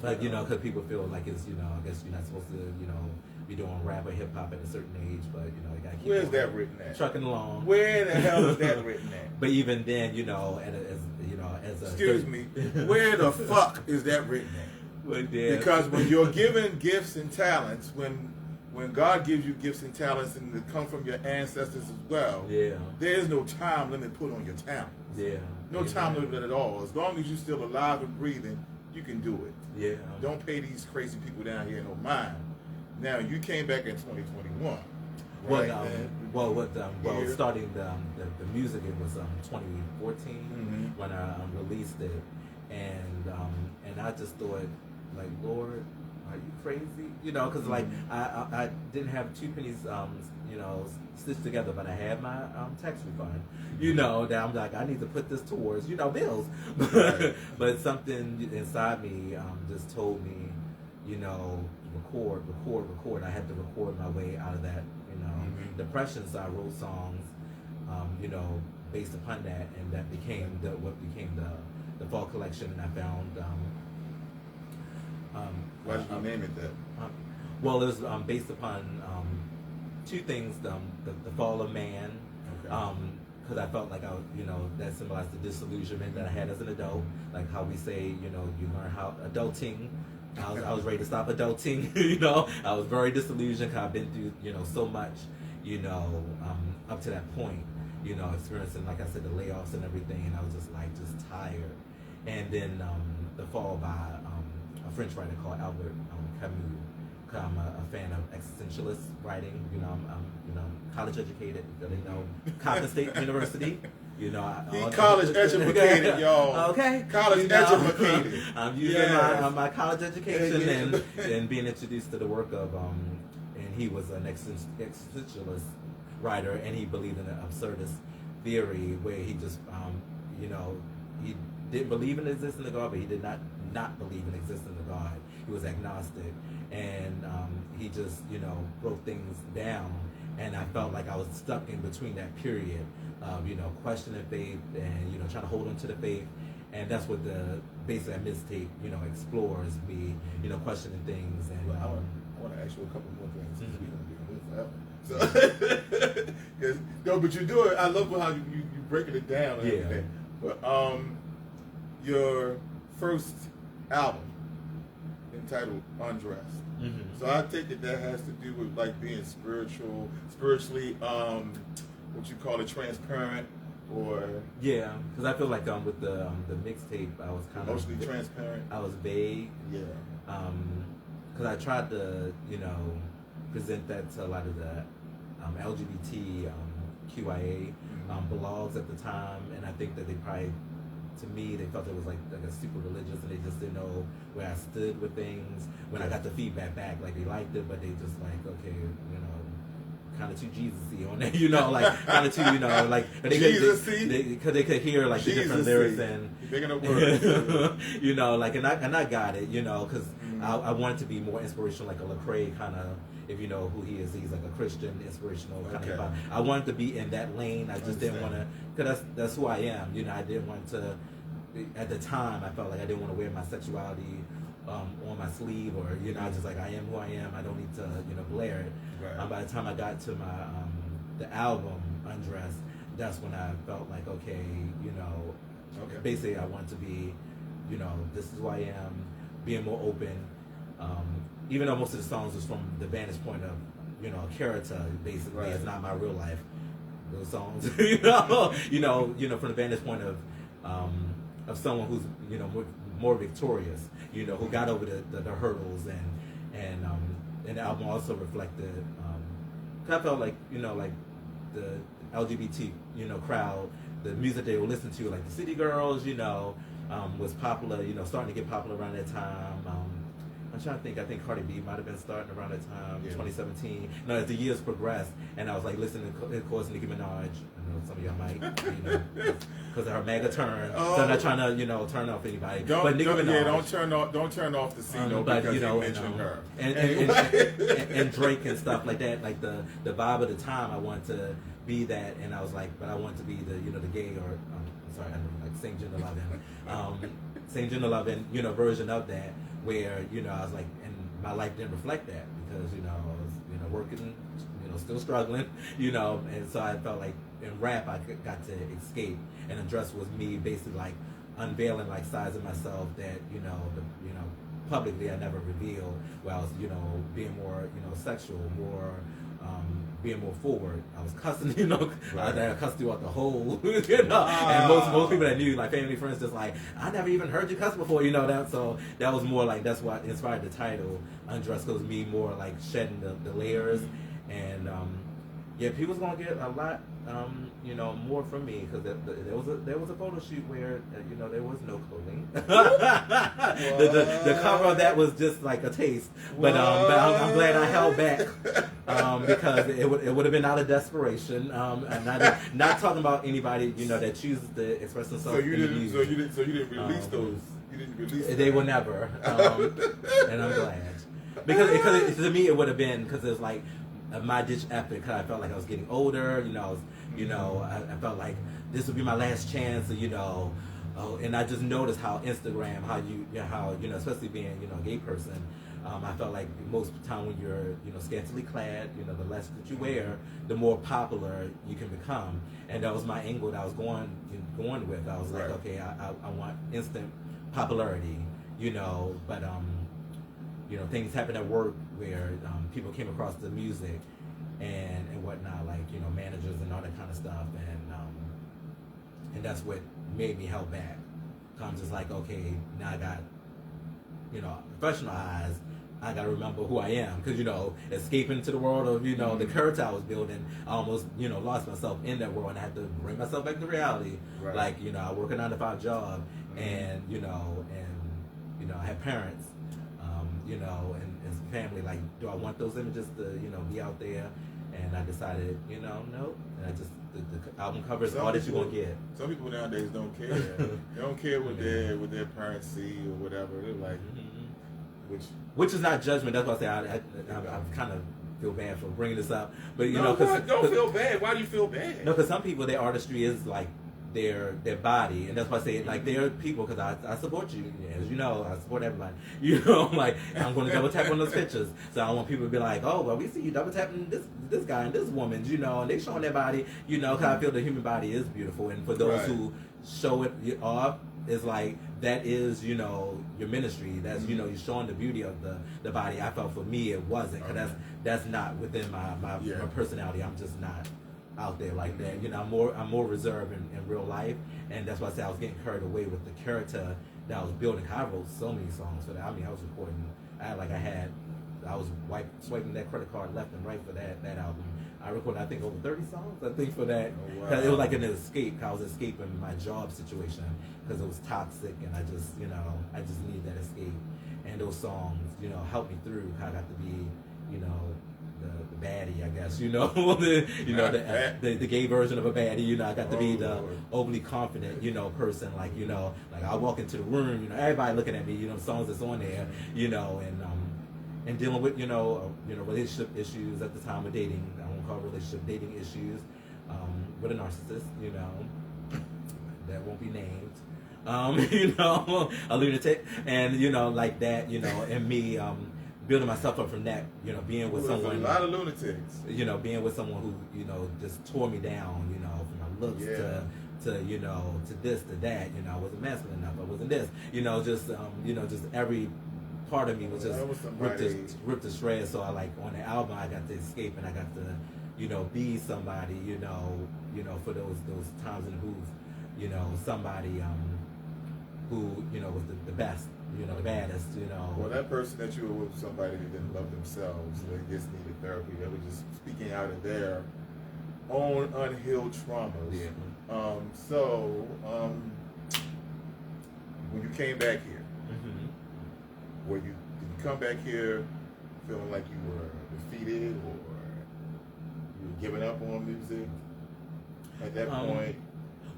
S3: but, you know, because people feel like it's, you know, I guess you're not supposed to, you know, be doing rap or hip hop at a certain age, but, you know, you gotta keep
S2: Where's that written at?
S3: Trucking along.
S2: Where the hell is that written at?
S3: But even then, you know, as a
S2: excuse me, where the fuck is that written at?
S3: Well, yeah.
S2: Because when you're given gifts and talents, when God gives you gifts and talents and they come from your ancestors as well, there is no time limit put on your talents. No time limit at all. As long as you're still alive and breathing, you can do it. Don't pay these crazy people down here no mind. Now, you came back in 2021. Right?
S3: Starting the music, it was 2014 when I released it, and I just thought, like, Lord, are you crazy? You know, because like I didn't have two pennies, you know, stitched together, but I had my tax refund. You know, that I'm like, I need to put this towards, you know, bills. But something inside me just told me, you know, record. I had to record my way out of that, you know, depression. So I wrote songs, you know, based upon that, and that became what became the fall collection. And I found.
S2: Why did you name it that?
S3: Well, it was based upon two things: the fall of man, because I felt like that symbolized the disillusionment that I had as an adult, like how we say, you know, you learn how adulting. I was ready to stop adulting, you know. I was very disillusioned because I've been through, you know, so much, you know, up to that point, you know, experiencing, like I said, the layoffs and everything, and I was just tired. And then the fall by a French writer called Albert Camus. I'm a fan of existentialist writing. You know, I'm college educated. You know, Compton State University. You know,
S2: college educated, y'all.
S3: Okay,
S2: college educated.
S3: I'm using my college education and being introduced to the work of and he was an existentialist writer, and he believed in an absurdist theory where he just you know, he didn't believe in the existence of God, but he did not believe in the existence of God. He was agnostic, and he just, you know, broke things down. And I felt like I was stuck in between that period of, you know, questioning faith and, you know, trying to hold on to the faith. And that's what the basically that mixtape, you know, explores, me, you know, questioning things. And
S2: I want to ask you a couple more things. We're gonna be forever. So, no, but you do it. I love how you breaking it down. And everything. But your first album entitled Undressed. So I take it that has to do with like being spiritually, what you call it, transparent, or
S3: because I feel like with the mixtape I was kind of
S2: mostly transparent.
S3: I was vague, because I tried to, you know, present that to a lot of the LGBT QIA blogs at the time, and I think that they probably to me, they felt it was like a super religious, and they just didn't know where I stood with things. When I got the feedback back, like they liked it, but they just like, okay, you know, kind of too Jesus-y on it, you know, like kind of too, you know, like because they could hear like the different lyrics and
S2: picking up words,
S3: you know, like and I got it, you know, because I wanted to be more inspirational, like a Lecrae kind of. If you know who he is, he's like a Christian, inspirational kind of vibe. I wanted to be in that lane. I just didn't want to, because that's who I am. You know, I didn't want to. At the time, I felt like I didn't want to wear my sexuality on my sleeve, or you know, I just like I am who I am. I don't need to, you know, blare it.
S2: Right.
S3: By the time I got to my the album Undressed, that's when I felt like okay, you know, basically I want to be, you know, this is who I am, being more open. Even though most of the songs was from the vantage point of, you know, a character, basically, it's not my real life. Those songs, you know, from the vantage point of someone who's, you know, more victorious, you know, who got over the hurdles, and the album also reflected. I felt like, you know, like the LGBT, you know, crowd, the music they would listen to, like the City Girls, you know, was popular, you know, starting to get popular around that time. I'm trying to think. I think Cardi B might have been starting around that time, 2017. No, as the years progressed, and I was like listening to, of course, Nicki Minaj. I know some of y'all might, you know, because of her mega turn. So I'm not trying to, you know, turn off anybody. But Nicki Minaj,
S2: don't turn off the CNOTE because
S3: you know,
S2: you mentioned her.
S3: And Drake and stuff like that. Like the vibe of the time, I wanted to be that, and I was like, but I wanted to be the, you know, the gay or sorry, I don't know, like same gender loving, you know, version of that. Where, you know, I was like, and my life didn't reflect that because, you know, I was, you know, working, you know, still struggling, you know, and so I felt like in rap I got to escape, and Undressed was me basically like unveiling like sides of myself that, you know, publicly I never revealed, where I was, you know, being more, you know, sexual, more, being more forward. I was cussing, you know, I cussed throughout the whole, you know, and most people that knew, like family, friends, just like, I never even heard you cuss before, you know, that, so that was more like, that's what inspired the title, Undressed, because me more like shedding the layers, and yeah, people's gonna get a lot, you know, more from me, because there was a photo shoot where, you know, there was no clothing. the cover of that was just like a taste, but I'm glad I held back, because it would have been out of desperation. I'm not talking about anybody, you know, that chooses to express themselves.
S2: So you didn't release those. You didn't release.
S3: They will never, and I'm glad, because to me it would have been, because it was like my ditch effort, because I felt like I was getting older, you know. I felt like this would be my last chance, you know. And I just noticed how Instagram, how you know, especially being, you know, a gay person, I felt like most of the time when you're, you know, scantily clad, you know, the less that you wear, the more popular you can become. And that was my angle that I was going with. I was like, okay, I want instant popularity, you know, but you know, things happened at work where people came across the music and whatnot, like, you know, managers and all that kind of stuff, and that's what made me held back. I'm just like, okay, now I got, you know, professional eyes. I gotta remember who I am, because, you know, escaping to the world of, you know, the character I was building, I almost, you know, lost myself in that world, and I had to bring myself back to reality. Like, you know, I work a 9-to-5 job, and you know, I have parents, you know, and family. Like, do I want those images to, you know, be out there? And I decided, you know, no. And I just, the album cover is all that you're gonna get.
S2: Some people nowadays don't care. They don't care what their parents see or whatever. They're like,
S3: which is not judgment. That's why I say I kind of feel bad for bringing this up. But you know,
S2: don't feel bad. Why do you feel bad?
S3: No, because some people, their artistry is like their body, and that's why I say, like, there are people, because I support you, as you know, I support everybody, you know, like, I'm going to double tap on those pictures, so I don't want people to be like, oh, well, we see you double tapping this guy and this woman, you know, and they showing their body, you know, because I feel the human body is beautiful, and for those who show it off, it's like, that is, you know, your ministry, that's, you know, you're showing the beauty of the body. I felt for me it wasn't, because that's not within my personality. I'm just not out there like that, you know. I'm more reserved in real life, and that's why I say I was getting carried away with the character that I was building. I wrote so many songs for that. I mean, I was recording. I was swiping that credit card left and right for that album. I recorded, I think, over 30 songs, I think, for that.
S2: Oh, wow.
S3: 'Cause it was like an escape. I was escaping my job situation because it was toxic, and I just, you know, I just needed that escape. And those songs, you know, helped me through. I got to be, you know, the baddie, I guess, you know, the gay version of a baddie, you know. I got to be the overly confident, you know, person, like, you know, like I walk into the room, you know, everybody looking at me, you know, songs that's on there, you know, and dealing with, you know, relationship issues at the time of dating. I won't call it relationship, dating issues, with a narcissist, you know, that won't be named, you know, a lunatic, and, you know, like that, you know, and me, building myself up from that, you know, being with someone,
S2: a lot of lunatics,
S3: you know, being with someone who, you know, just tore me down, you know, from my looks to you know, to this, to that, you know, I wasn't masculine enough, I wasn't this, you know, just every part of me was just ripped to shreds. So I, like, on the album, I got to escape, and I got to, you know, be somebody, you know, for those times in the booth, you know, somebody who, you know, was the best, you know, the baddest, you know.
S2: Well, that person that you were with, somebody that didn't love themselves, they just needed therapy. They were just speaking out of their own unhealed traumas.
S3: Yeah.
S2: When you came back here, did you come back here feeling like you were defeated, or you were giving up on music at that point?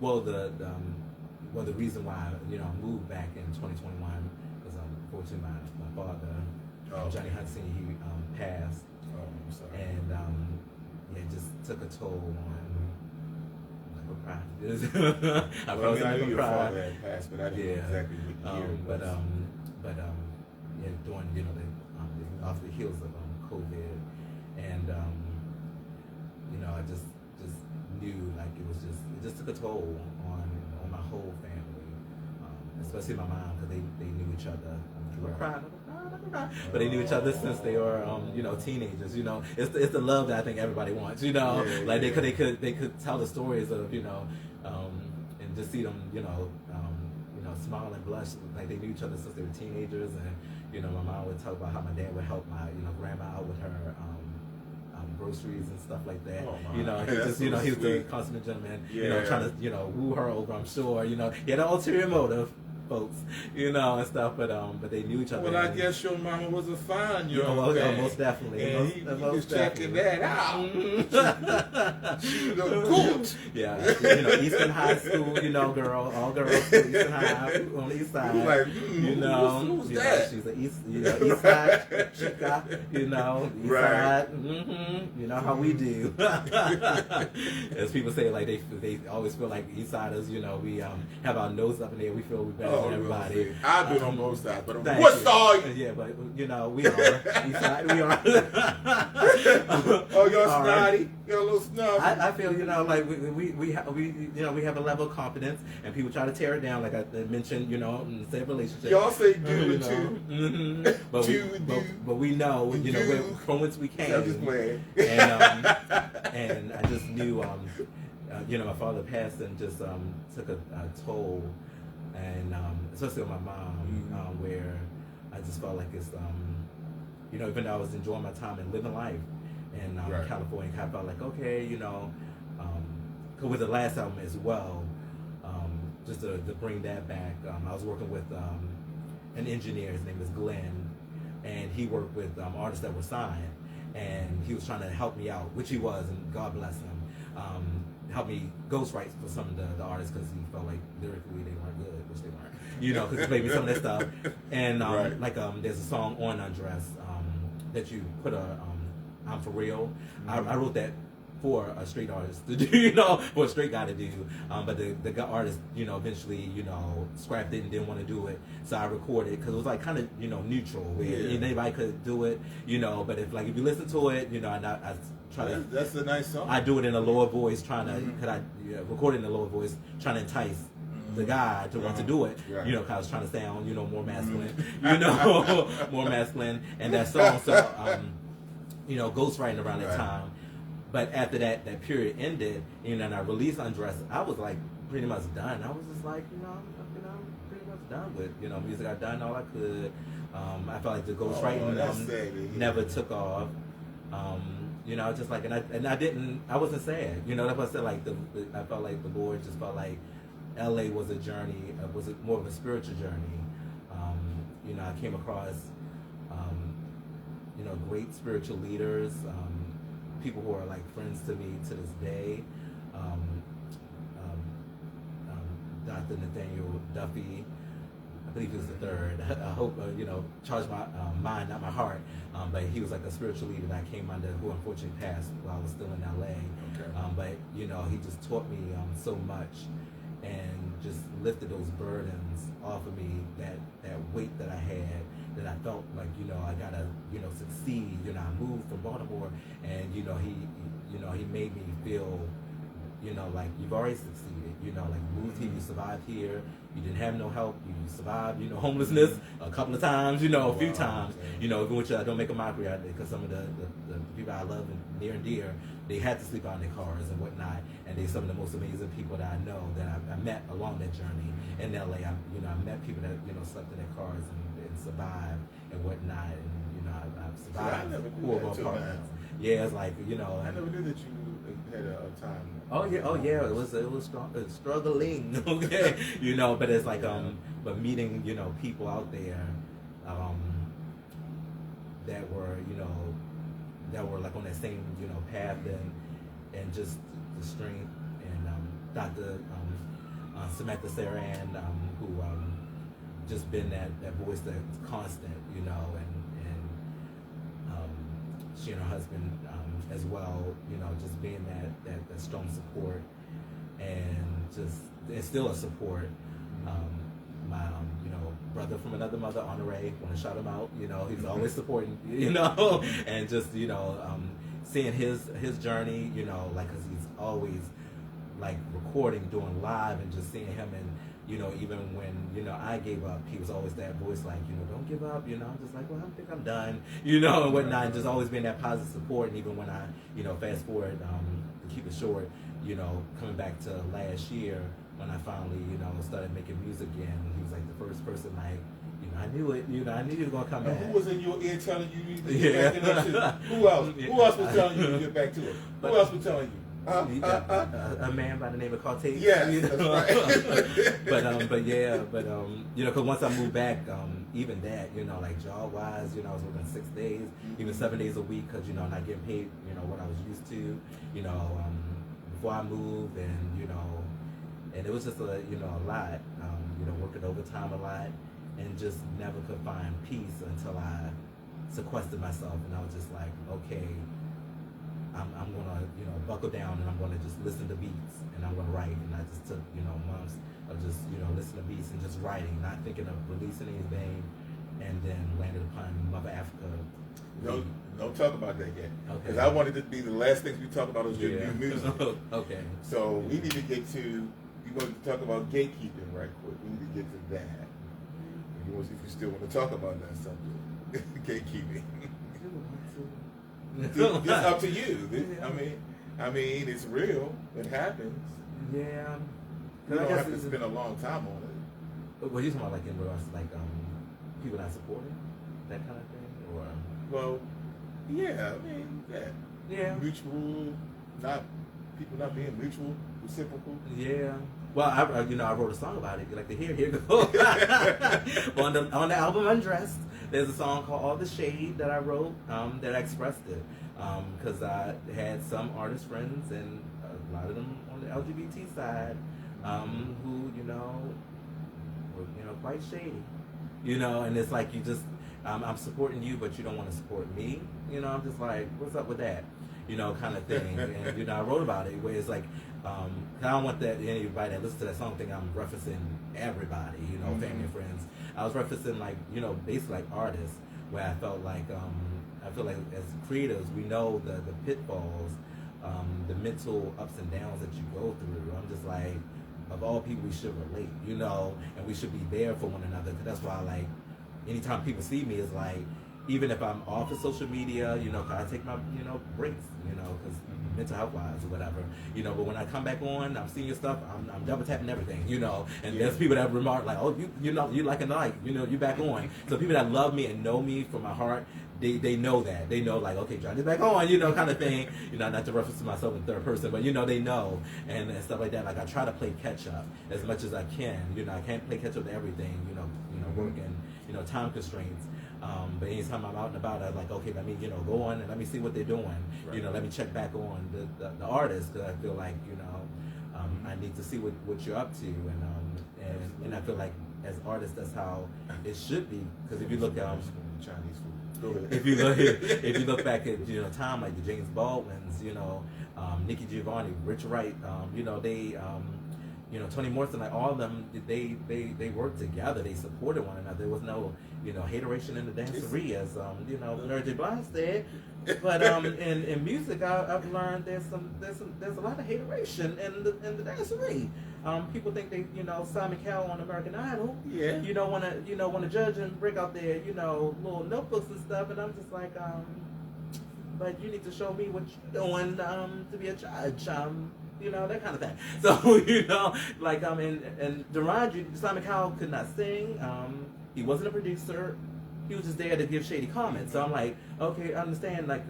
S3: Well, the reason why, you know, I moved back in 2021 was unfortunately my father, Johnie Hudson, he passed,
S2: I'm sorry.
S3: and yeah, it just took a toll on. I
S2: knew your father had passed, but I didn't know exactly what year.
S3: But yeah, during, you know, off the heels of COVID, and you know, I just knew, like, it just took a toll on my whole family, especially my mom, because they knew each other. But they knew each other since they were, you know, teenagers. You know, it's the love that I think everybody wants. You know, like they could tell the stories of, you know, and just see them, you know, smile and blush like they knew each other since they were teenagers. And, you know, my mom would talk about how my dad would help my, you know, grandma out with her groceries and stuff like that. You know, he just, you know, he was the consummate gentleman. You know, trying to, you know, woo her over. I'm sure. You know, he had an ulterior motive, folks, you know, and stuff, but they knew each other.
S2: Well, I guess your mama was a fine young man.
S3: Most definitely.
S2: And he was checking that out. She was a goat.
S3: Yeah, you know, Eastern High School, you know, girl, all girls, Eastern High on the east side.
S2: He was like,
S3: you know,
S2: who's that?
S3: She's an east side chica, you know, east side. You know how we do. As people say, like they always feel like east siders, you know, we have our nose up in there, we feel we better than everybody.
S2: I've been on both sides, but what side?
S3: Yeah, but you know, we are east side, we are.
S2: Oh, you're snotty. You're a little snotty.
S3: I feel, you know, like we have a level of confidence, and people try to tear it down, like I mentioned, you know, in the same relationship.
S2: Y'all say do it too.
S3: But we know, you know, from whence we came.
S2: I'm just playing.
S3: And I just knew, you know, my father passed and just took a toll, and especially with my mom, where I just felt like it's, you know, even though I was enjoying my time and living life in California, I felt like, okay, you know, cause with the last album as well, just to bring that back, I was working with an engineer, his name is Glenn, and he worked with artists that were signed, and he was trying to help me out, which he was, and God bless him, help me ghostwrite for some of the artists, because he felt like lyrically they weren't good, which they weren't, you know, because he played me some of that stuff, and like there's a song on Undress that you put I'm For Real. I wrote that for a straight artist to do, you know, for a straight guy to do, but the artist, you know, eventually, you know, scrapped it and didn't want to do it, so I recorded it, because it was like kind of, you know, neutral, where anybody could do it, you know, but if you listen to it, you know, I try to,
S2: that's a nice song.
S3: I do it in a lower voice, trying to, record it in a lower voice, trying to entice the guy to want to do it, you know, because I was trying to sound, you know, more masculine, you know, more masculine, and that song, so, you know, ghostwriting around that time. But after that period ended, you know, and I released Undress, I was like pretty much done. I was just like, you know, I'm pretty much done with, you know, music. I've done all I could. I felt like the ghostwriting never took off. You know, just like, I wasn't sad. You know, that's what I said. Like I felt like the Lord just felt like LA was a journey, was more of a spiritual journey. You know, I came across, you know, great spiritual leaders, people who are like friends to me to this day. Dr. Nathaniel Duffy, I believe he was the third. I hope, you know, charged my mind, not my heart. But he was like a spiritual leader that I came under, who unfortunately passed while I was still in LA.
S2: Okay.
S3: But, you know, he just taught me so much and just lifted those burdens off of me, that weight that I had, that I felt like, you know, I gotta, you know, succeed. You know, I moved from Baltimore, and, you know, he made me feel, you know, like you've already succeeded. You know, like you moved here, you survived here, you didn't have no help, you survived, you know, homelessness a couple of times, you know, a few times, you know, even which I don't make a mockery out of it, because some of the people I love and near and dear, they had to sleep out in their cars and whatnot, and they're some of the most amazing people that I know, that I met along that journey in LA. I met people that, you know, slept in their cars and survived and whatnot, and, you know, I've survived horrible apartments. Yeah, it's like, you know.
S2: I never knew that you had a time.
S3: Oh yeah, it was struggling, okay, you know, but it's like but meeting, you know, people out there, that were, you know, that were like on that same, you know, path, and just the strength, and Dr. Samantha Saran, who just been that voice that's constant, you know, and she and her husband as well, you know, just being that strong support, and still a support. My you know, brother from another mother, Honore, want to shout him out. You know, he's always supporting, you know, and just, you know, seeing his journey, you know, like, 'cause he's always like recording, doing live, and just seeing him, and, you know, even when, you know, I gave up, he was always that voice, like, you know, don't give up, you know. I'm just like, well, I think I'm done, you know, and whatnot, and just always being that positive support. And even when I, you know, fast forward, to keep it short, you know, coming back to last year, when I finally, you know, started making music again, he was like the first person, like, you know, I knew it, you know, I knew you were going to come back.
S2: Who was in your ear telling you to get back to it? Who else? Who else was telling you to get back to it? Who else was telling you?
S3: A man by the name of Cortez.
S2: Yes,
S3: you know?
S2: that's right.
S3: but you know, because once I moved back, even that, you know, like job wise, you know, I was working 6 days, even 7 days a week, because, you know, not getting paid, you know, what I was used to, you know, before I moved, and, you know, and it was just a, you know, a lot, you know, working overtime a lot, and just never could find peace until I sequestered myself, and I was just like, okay, I'm gonna, you know, buckle down, and I'm gonna just listen to beats, and I'm gonna write. And I just took, you know, months of just, you know, listening to beats and just writing, not thinking of releasing anything, and then landed upon Mother Africa.
S2: Don't talk about that yet, because
S3: Okay.
S2: I wanted it to be the last things we talk about is your new music.
S3: Okay.
S2: So we need to get to. You wanted to talk about gatekeeping right quick. We need to get to that. If you still want to talk about that subject, gatekeeping. It's up to you. I mean, it's real. It happens.
S3: Yeah.
S2: You don't have to spend a long time on it.
S3: What you talking about, like in regards to like people not supporting that kind of thing, or?
S2: Well, yeah. I mean,
S3: Yeah.
S2: Mutual, people not being mutual, reciprocal.
S3: Yeah. Well, I you know, I wrote a song about it. You like to hear? Here go. on the album Undressed, there's a song called All the Shade that I wrote, that I expressed it, because I had some artist friends, and a lot of them on the LGBT side, who, you know, were, you know, quite shady, you know, and it's like, you just, I'm supporting you, but you don't want to support me, you know. I'm just like, what's up with that, you know, kind of thing. And, you know, I wrote about it where it's like, I don't want that anybody that listens to that song think I'm referencing everybody, you know, family and friends. I was referencing, like, you know, basically like artists, where I felt like, I feel like as creatives, we know the pitfalls, the mental ups and downs that you go through. I'm just like, of all people, we should relate, you know, and we should be there for one another. That's why, like, anytime people see me, it's like, even if I'm off of social media, you know, I take my, you know, breaks, you know, because mental health wise or whatever, you know. But when I come back on, I'm seeing your stuff, I'm double tapping everything, you know. And there's people that remark like, oh, you know, you like and like, you know, you back on. So people that love me and know me from my heart, they know that. They know, like, okay, Johnny's back on, you know, kind of thing. You know, not to reference to myself in third person, but, you know, they know. And stuff like that. Like, I try to play catch-up as much as I can. You know, I can't play catch-up to everything, you know, work and, you know, time constraints. But anytime I'm out and about, I'm like, okay, let me, you know, go on and let me see what they're doing. Right. You know, let me check back on the artist, because I feel like, you know, I need to see what you're up to. And I feel like as artists, that's how it should be. Because if you look
S2: Chinese food.
S3: if you look back at, you know, time like the James Baldwins, you know, Nikki Giovanni, Rich Wright, you know, they you know, Toni Morrison, like all of them, they worked together. They supported one another. There was no, you know, hateration in the dancery, as you know, Mary J. Blige said. But in music, I've learned there's a lot of hateration in the dancery. People think they, you know, Simon Cowell on American Idol. Yeah. You know, want to judge and break out their, you know, little notebooks and stuff, and I'm just like, but you need to show me what you're doing to be a judge. You know, that kind of thing. So, you know, like, and Durand, Simon Cowell could not sing. He wasn't a producer. He was just there to give shady comments. So I'm like, okay, I understand, like,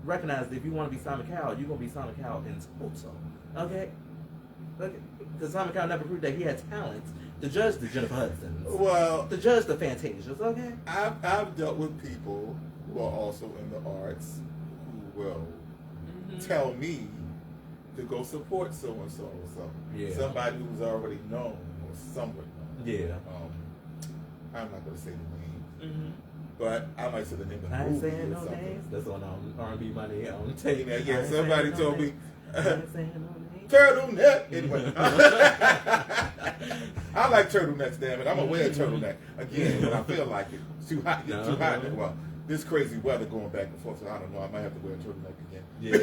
S3: recognize that if you want to be Simon Cowell, you're going to be Simon Cowell in total. Okay? Because Simon Cowell never proved that he had talent to judge the Jennifer Hudsons.
S2: Well,
S3: to judge the Fantasias, okay?
S2: I've dealt with people who are also in the arts who will tell me to go support so and so. Somebody who's already known or somewhat known. Yeah. I'm not going to say the name, but I might say the name of the movie. I ain't saying no names. That's on R&B Money on tape. Yeah, somebody told me. Turtleneck. Anyway, I like turtlenecks. Damn it, I'm gonna wear a turtleneck again when I feel like it. It's too hot. It's too hot. Well, this crazy weather going back and forth, so I don't know. I might have to wear a turtleneck again.
S3: Yeah,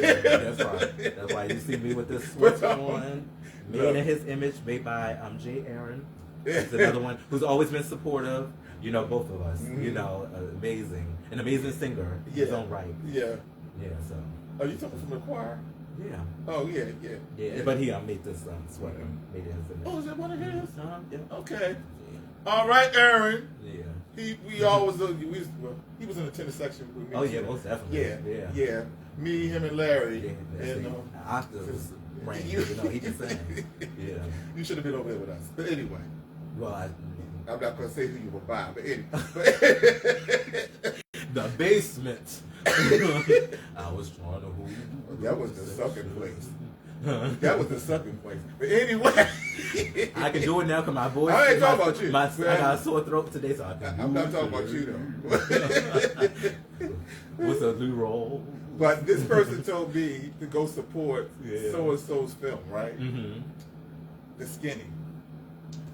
S3: that's right. That's why you see me with this sweat on, made in his image, made by Jay Aaron. He's another one who's always been supportive. You know, both of us. You know, an amazing singer in his own right. Yeah. Yeah. So.
S2: Are you talking from the choir?
S3: Yeah.
S2: Oh yeah.
S3: But he made this sweater. Made it his image.
S2: Oh, is that one of his?
S3: Yeah.
S2: Okay. Yeah. All right, Aaron.
S3: Yeah.
S2: We always he was in the tenor section with me.
S3: Oh yeah, most definitely.
S2: Yeah. Me, him, and Larry.
S3: Yeah, and octaves range. You know, he can sing. Yeah.
S2: You should have been over there with us. But anyway.
S3: Well,
S2: I'm not gonna say who you were by, but anyway.
S3: The basement. I was trying to hold you.
S2: That was the sucking place. That was the sucking place. But anyway,
S3: I can do it now because my voice.
S2: I ain't talking about you.
S3: I got a sore throat today, so I can.
S2: I'm not talking about you though.
S3: What's a new role?
S2: But this person told me to go support so and so's film, right? The Skinny.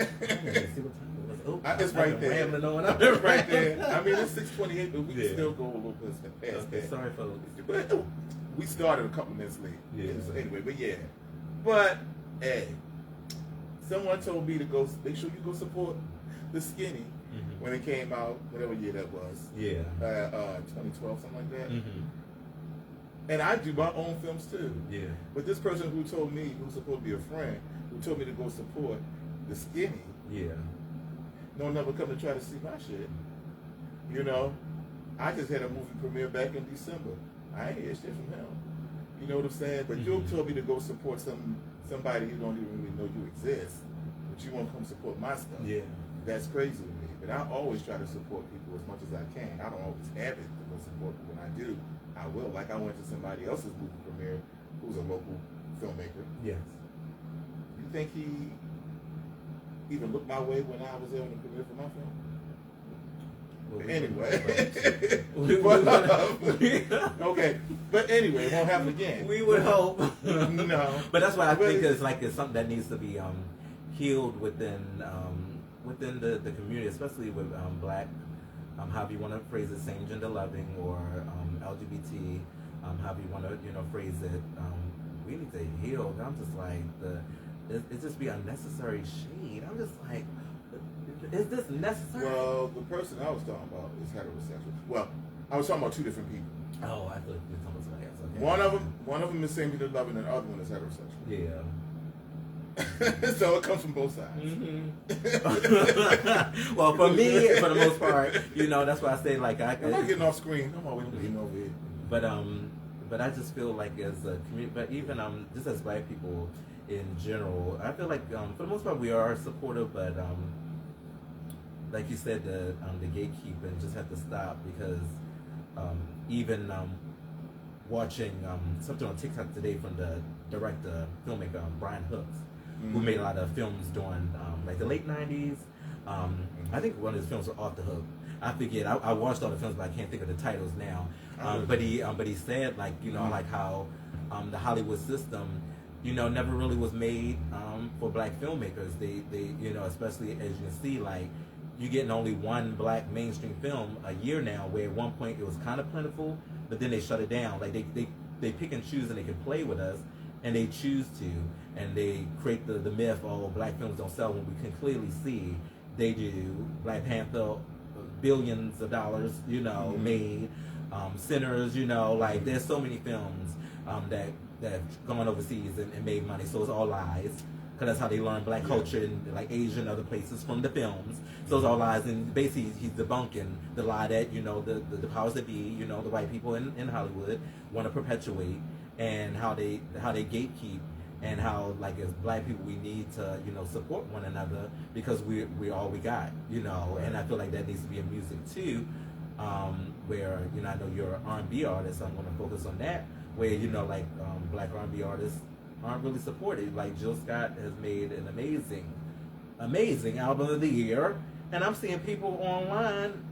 S2: It's right there. It's right there. I mean, it's 6:28, but we can still go a little bit past that.
S3: Sorry, folks.
S2: But we started a couple minutes late.
S3: Yeah.
S2: So anyway, but yeah. But hey, someone told me to go. Make sure you go support the Skinny when it came out, whatever year that was.
S3: Yeah.
S2: 2012, something like that. And I do my own films too. Yeah. But this person who told me, who's supposed to be a friend, who told me to go support the Skinny. Yeah. No, never come to try to see my shit. You know, I just had a movie premiere back in December. I ain't hear shit from him. You know what I'm saying? But you told me to go support somebody you don't even really know you exist, but you won't come support my stuff. Yeah. That's crazy to me. But I always try to support people as much as I can. I don't always have it to go support, but when I do, I will. Like I went to somebody else's movie premiere who's a local filmmaker. Yes. You think he even looked my way when I was there on the premiere for my film? Okay, but anyway, it won't happen again.
S3: We would hope.
S2: No,
S3: but that's why I think it's something that needs to be healed within the community, especially with black, however you want to phrase it, same gender loving or LGBT, however you want to phrase it. We need to heal. And I'm just like it just be unnecessary shade. I'm just like, is this necessary?
S2: Well, the person I was talking about is heterosexual. Well, I was talking about two different people.
S3: Oh, I thought you were talking about somebody else. Okay.
S2: One of them is same-gender loving, and the other one is heterosexual.
S3: Yeah.
S2: So it comes from both sides.
S3: Well, for me, for the most part, that's why I say like
S2: I'm not getting off screen. Come on, we're getting over here.
S3: But I just feel like as a community, but even just as Black people in general, I feel like for the most part we are supportive, but like you said, the gatekeeping just have to stop because even watching something on TikTok today from the director, filmmaker Brian Hooks, who made a lot of films during like the late 90s. I think one of his films was Off the Hook. I forget. I watched all the films, but I can't think of the titles now. But he said like like how the Hollywood system never really was made for Black filmmakers. They especially as you can see, like you're getting only one Black mainstream film a year now, where at one point it was kind of plentiful, but then they shut it down. Like they pick and choose, and they can play with us, and they choose to, and they create the myth, Black films don't sell, when we can clearly see they do. Black Panther, billions of dollars, made. Sinners, like there's so many films that have gone overseas and made money, so it's all lies. Because that's how they learn Black culture in like Asia and other places from the films. So it's all lies, and basically he's debunking the lie that the powers that be, the white people in Hollywood want to perpetuate, and how they gatekeep, and how like as Black people we need to support one another because we're all we got, And I feel like that needs to be in music too, where I know you're an R&B artist. I'm going to focus on that, where like Black R&B artists aren't really supported. Like Jill Scott has made an amazing album of the year, and I'm seeing people online,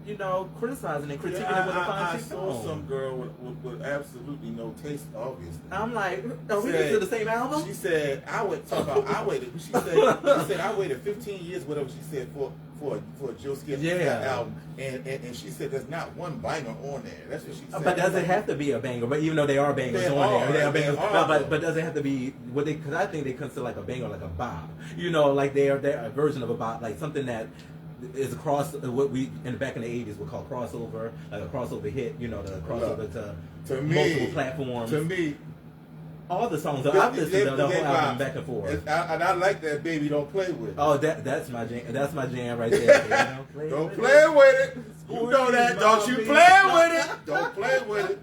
S3: criticizing and critiquing it with a fine
S2: I saw some girl with absolutely no taste, obviously.
S3: I'm like, are we listening to the same album?
S2: She said, I waited. She said I waited 15 years, whatever she said, for a Jill Scott album, and she said there's not one banger on there. That's what she said.
S3: But does it have to be a banger? But even though they are bangers there, but does it have to be what they? Because I think they consider like a banger, like a bop. Like they're a version of a bop, like something that is across what we back in the 80s would call crossover, like a crossover hit. The crossover to multiple platforms.
S2: To me,
S3: all the songs I've listened to the whole album back and forth.
S2: And I like that Baby Don't Play With It.
S3: Oh, that's my jam. That's my jam right there.
S2: Don't play with it. You know that. Don't you play with it. Don't play with it.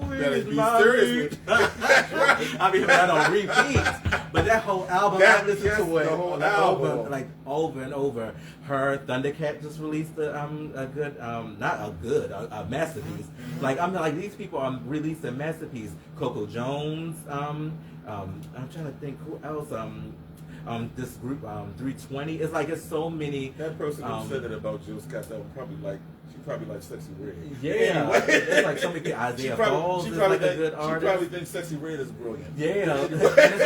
S2: Better be serious with it.
S3: I mean, I don't repeat, but that whole album, I listened to it
S2: the whole album.
S3: over and over. Her Thundercat just released a good, a masterpiece. Like I'm like these people are releasing masterpiece. Coco Jones. I'm trying to think who else. This group 320. It's like it's so many.
S2: That person who said it about Jill Scott, that would probably like. She probably likes Sexy Red.
S3: Yeah, anyway. It's like so many people. Isaiah Falls is like a good artist.
S2: She probably thinks Sexy Red is brilliant.
S3: Yeah,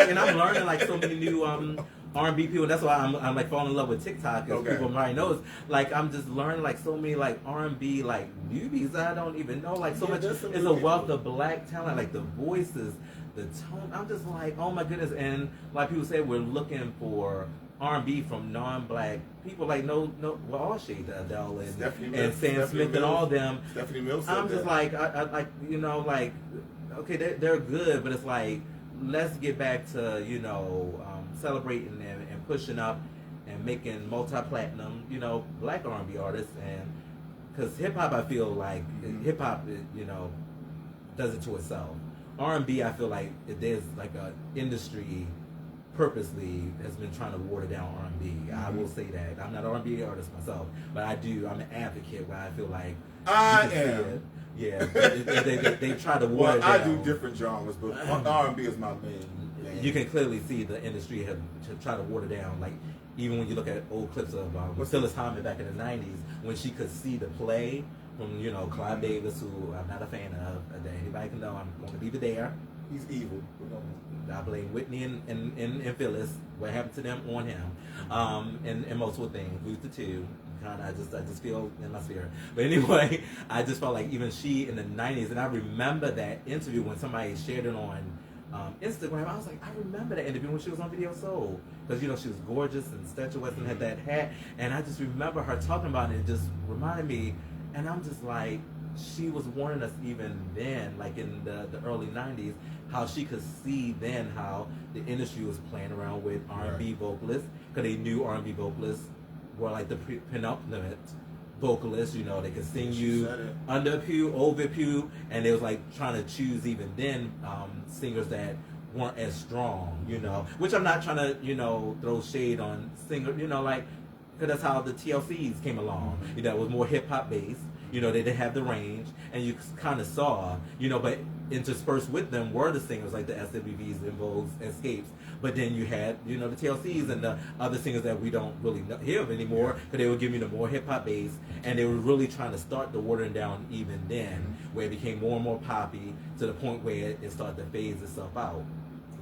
S3: and I'm learning like so many new R&B people. That's why I'm like falling in love with TikTok. As people might know, like I'm just learning like so many like R&B like newbies I don't even know. Like so much. It's a wealth of Black talent. Like the voices, the tone. I'm just like, oh my goodness. And like people say, we're looking for R&B from non-Black people, like well, all shades, Adele and Sam Smith and all them.
S2: Stephanie Mills.
S3: I'm just like, I like okay, they're good, but it's like let's get back to celebrating and pushing up and making multi-platinum Black R&B artists, and because hip hop, I feel like hip hop does it to itself. R&B, I feel like there's like a industry purposely has been trying to water down R&B. I will say that. I'm not an R&B artist myself, but I'm an advocate where I feel like
S2: I am.
S3: Yeah, they try to water it down.
S2: I do different genres, but R&B is my main.
S3: You can clearly see the industry have tried to water down. Like even when you look at old clips of Phyllis Hyman back in the '90s, when she could see the play from Clive Davis, who I'm not a fan of. Anybody can know I'm going to be there.
S2: He's evil.
S3: I blame Whitney and Phyllis. What happened to them on him, and multiple things. Lose the two. I just feel in my spirit. But anyway, I just felt like even she in the '90s, and I remember that interview when somebody shared it on Instagram. I was like, I remember that interview when she was on Video Soul, because she was gorgeous and statuesque and had that hat, and I just remember her talking about it. It just reminded me, and I'm just like, she was warning us even then, like in the early '90s, how she could see then how the industry was playing around with R&B vocalists, because they knew R&B vocalists were like the penultimate vocalists. You know, they could sing you under a pew, over a pew, and they was like trying to choose even then singers that weren't as strong. You know, which I'm not trying to throw shade on singers. You know, like, because that's how the TLCs came along. You know, it was more hip hop based. You know, they didn't have the range, and you kind of saw, but interspersed with them were the singers like the SWVs, and Vogues, Escapes. But then you had, the TLCs and the other singers that we don't really hear of anymore, because they were giving the more hip hop base, and they were really trying to start the watering down even then, where it became more and more poppy to the point where it started to phase itself out.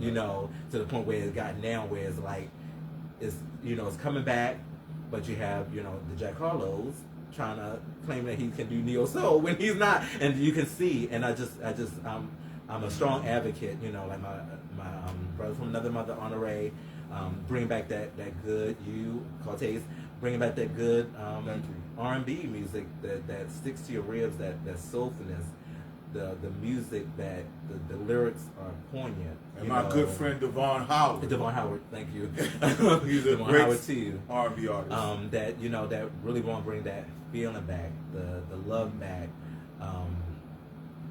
S3: To the point where it got now where it's like, it's coming back, but you have the Jack Harlows trying to claim that he can do neo soul when he's not, and you can see. And I'm a strong advocate. Like my brother from another mother, Honore, bringing back that good Cortez, bringing back that good R&B music that sticks to your ribs, that soulfulness, the music that the lyrics are poignant.
S2: And my good friend Devon Howard.
S3: Devon Howard, thank you.
S2: He's a
S3: Devon
S2: great
S3: Howard too.
S2: R&B artist.
S3: That that really want to bring that feeling back, the love back.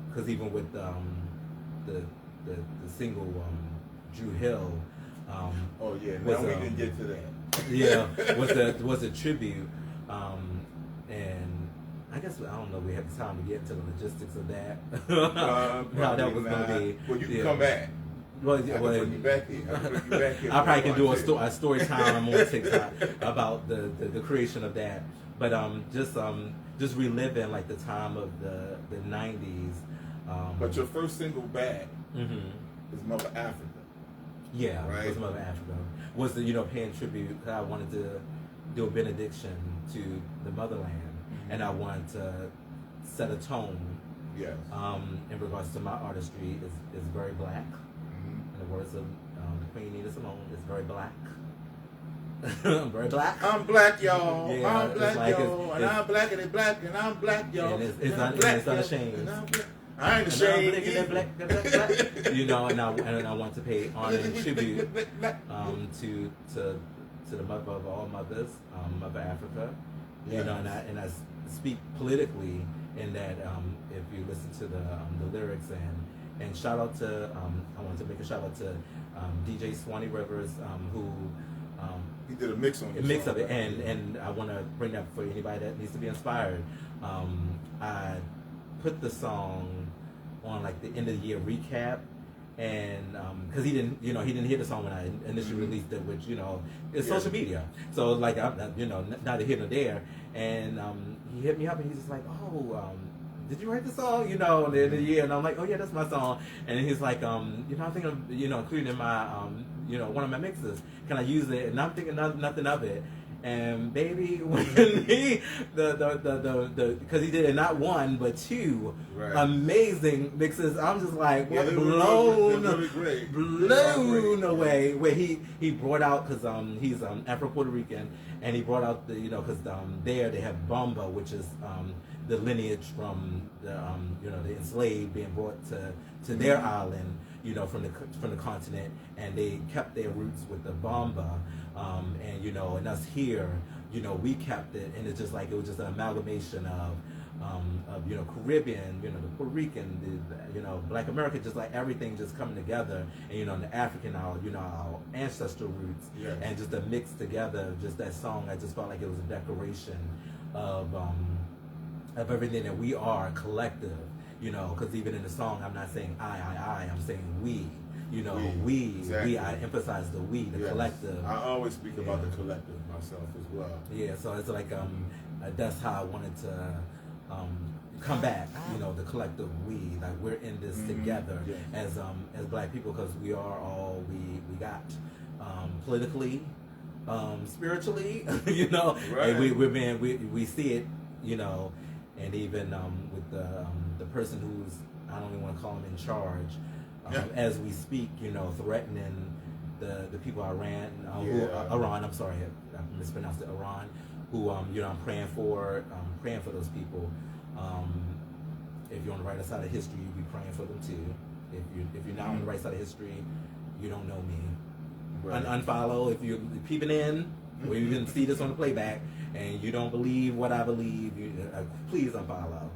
S3: Because even with the single Drew Hill.
S2: Oh yeah, now we didn't get to that.
S3: Yeah, was a tribute, and I guess I don't know. We have time to get into the logistics of that. How that was going to be.
S2: Well, you can come back.
S3: Well,
S2: I can bring you back here.
S3: I probably can do a story time on TikTok about the creation of that. But just reliving like the time of the 90s.
S2: But your first single back is Mother Africa.
S3: Yeah,
S2: right.
S3: Was Mother Africa. Was the paying tribute, because I wanted to do a benediction to the motherland, and I wanted to set a tone.
S2: Yes.
S3: In regards to my artistry, is very black. In the words of Queen Nina Simone, it's very black. I'm very black.
S2: I'm black, y'all.
S3: Yeah,
S2: I'm black,
S3: like
S2: y'all. And I'm black, and it's black, and I'm black, y'all.
S3: And it's unashamed.
S2: I ain't ashamed.
S3: Black. And I want to pay honor and tribute to the mother of all mothers, Mother Africa.
S2: Yes.
S3: And I speak politically in that if you listen to the lyrics and shout out to I want to make a shout out to DJ Swanee Rivers who
S2: he did a mix on it.
S3: Mix of it, and I want to bring that for anybody that needs to be inspired. I put the song on like the end of the year recap, and because he didn't hear the song when I initially released it, which it's social media, so like I'm neither here nor there, and he hit me up and he's just like, oh, did you write the song? At the end of the year, and I'm like, oh yeah, that's my song, and he's like, I'm thinking of including in my one of my mixes, can I use it? And I'm thinking nothing of it. And baby, when he because he did it not one but two amazing mixes, I'm just like blown away. Where he brought out, because he's Afro-Puerto Rican, and he brought out the because there they have Bamba, which is the lineage from the the enslaved being brought to their island, from the continent, and they kept their roots with the Bamba. And us here, we kept it, and it's just like it was just an amalgamation of Caribbean, the Puerto Rican, the Black America, just like everything just coming together, and the African, our ancestral roots, and just a mix together. Just that song, I just felt like it was a declaration of everything that we are collective, because even in the song, I'm not saying I'm saying we. We, I emphasize the we, the collective.
S2: I always speak about the collective myself as well.
S3: Yeah, so it's like that's how I wanted to come back. The collective we, like we're in this together as Black people, because we are all we got politically, spiritually. And we see it. And even with the person who's, I don't even want to call him in charge. As we speak, threatening the people Iran, Iran. I'm sorry, I mispronounced it. Iran, who I'm praying for those people. If you're on the right side of history, you be praying for them too. If you're not on the right side of history, you don't know me.
S2: Right.
S3: Unfollow if you're peeping in, or you can see this on the playback, and you don't believe what I believe. Please unfollow.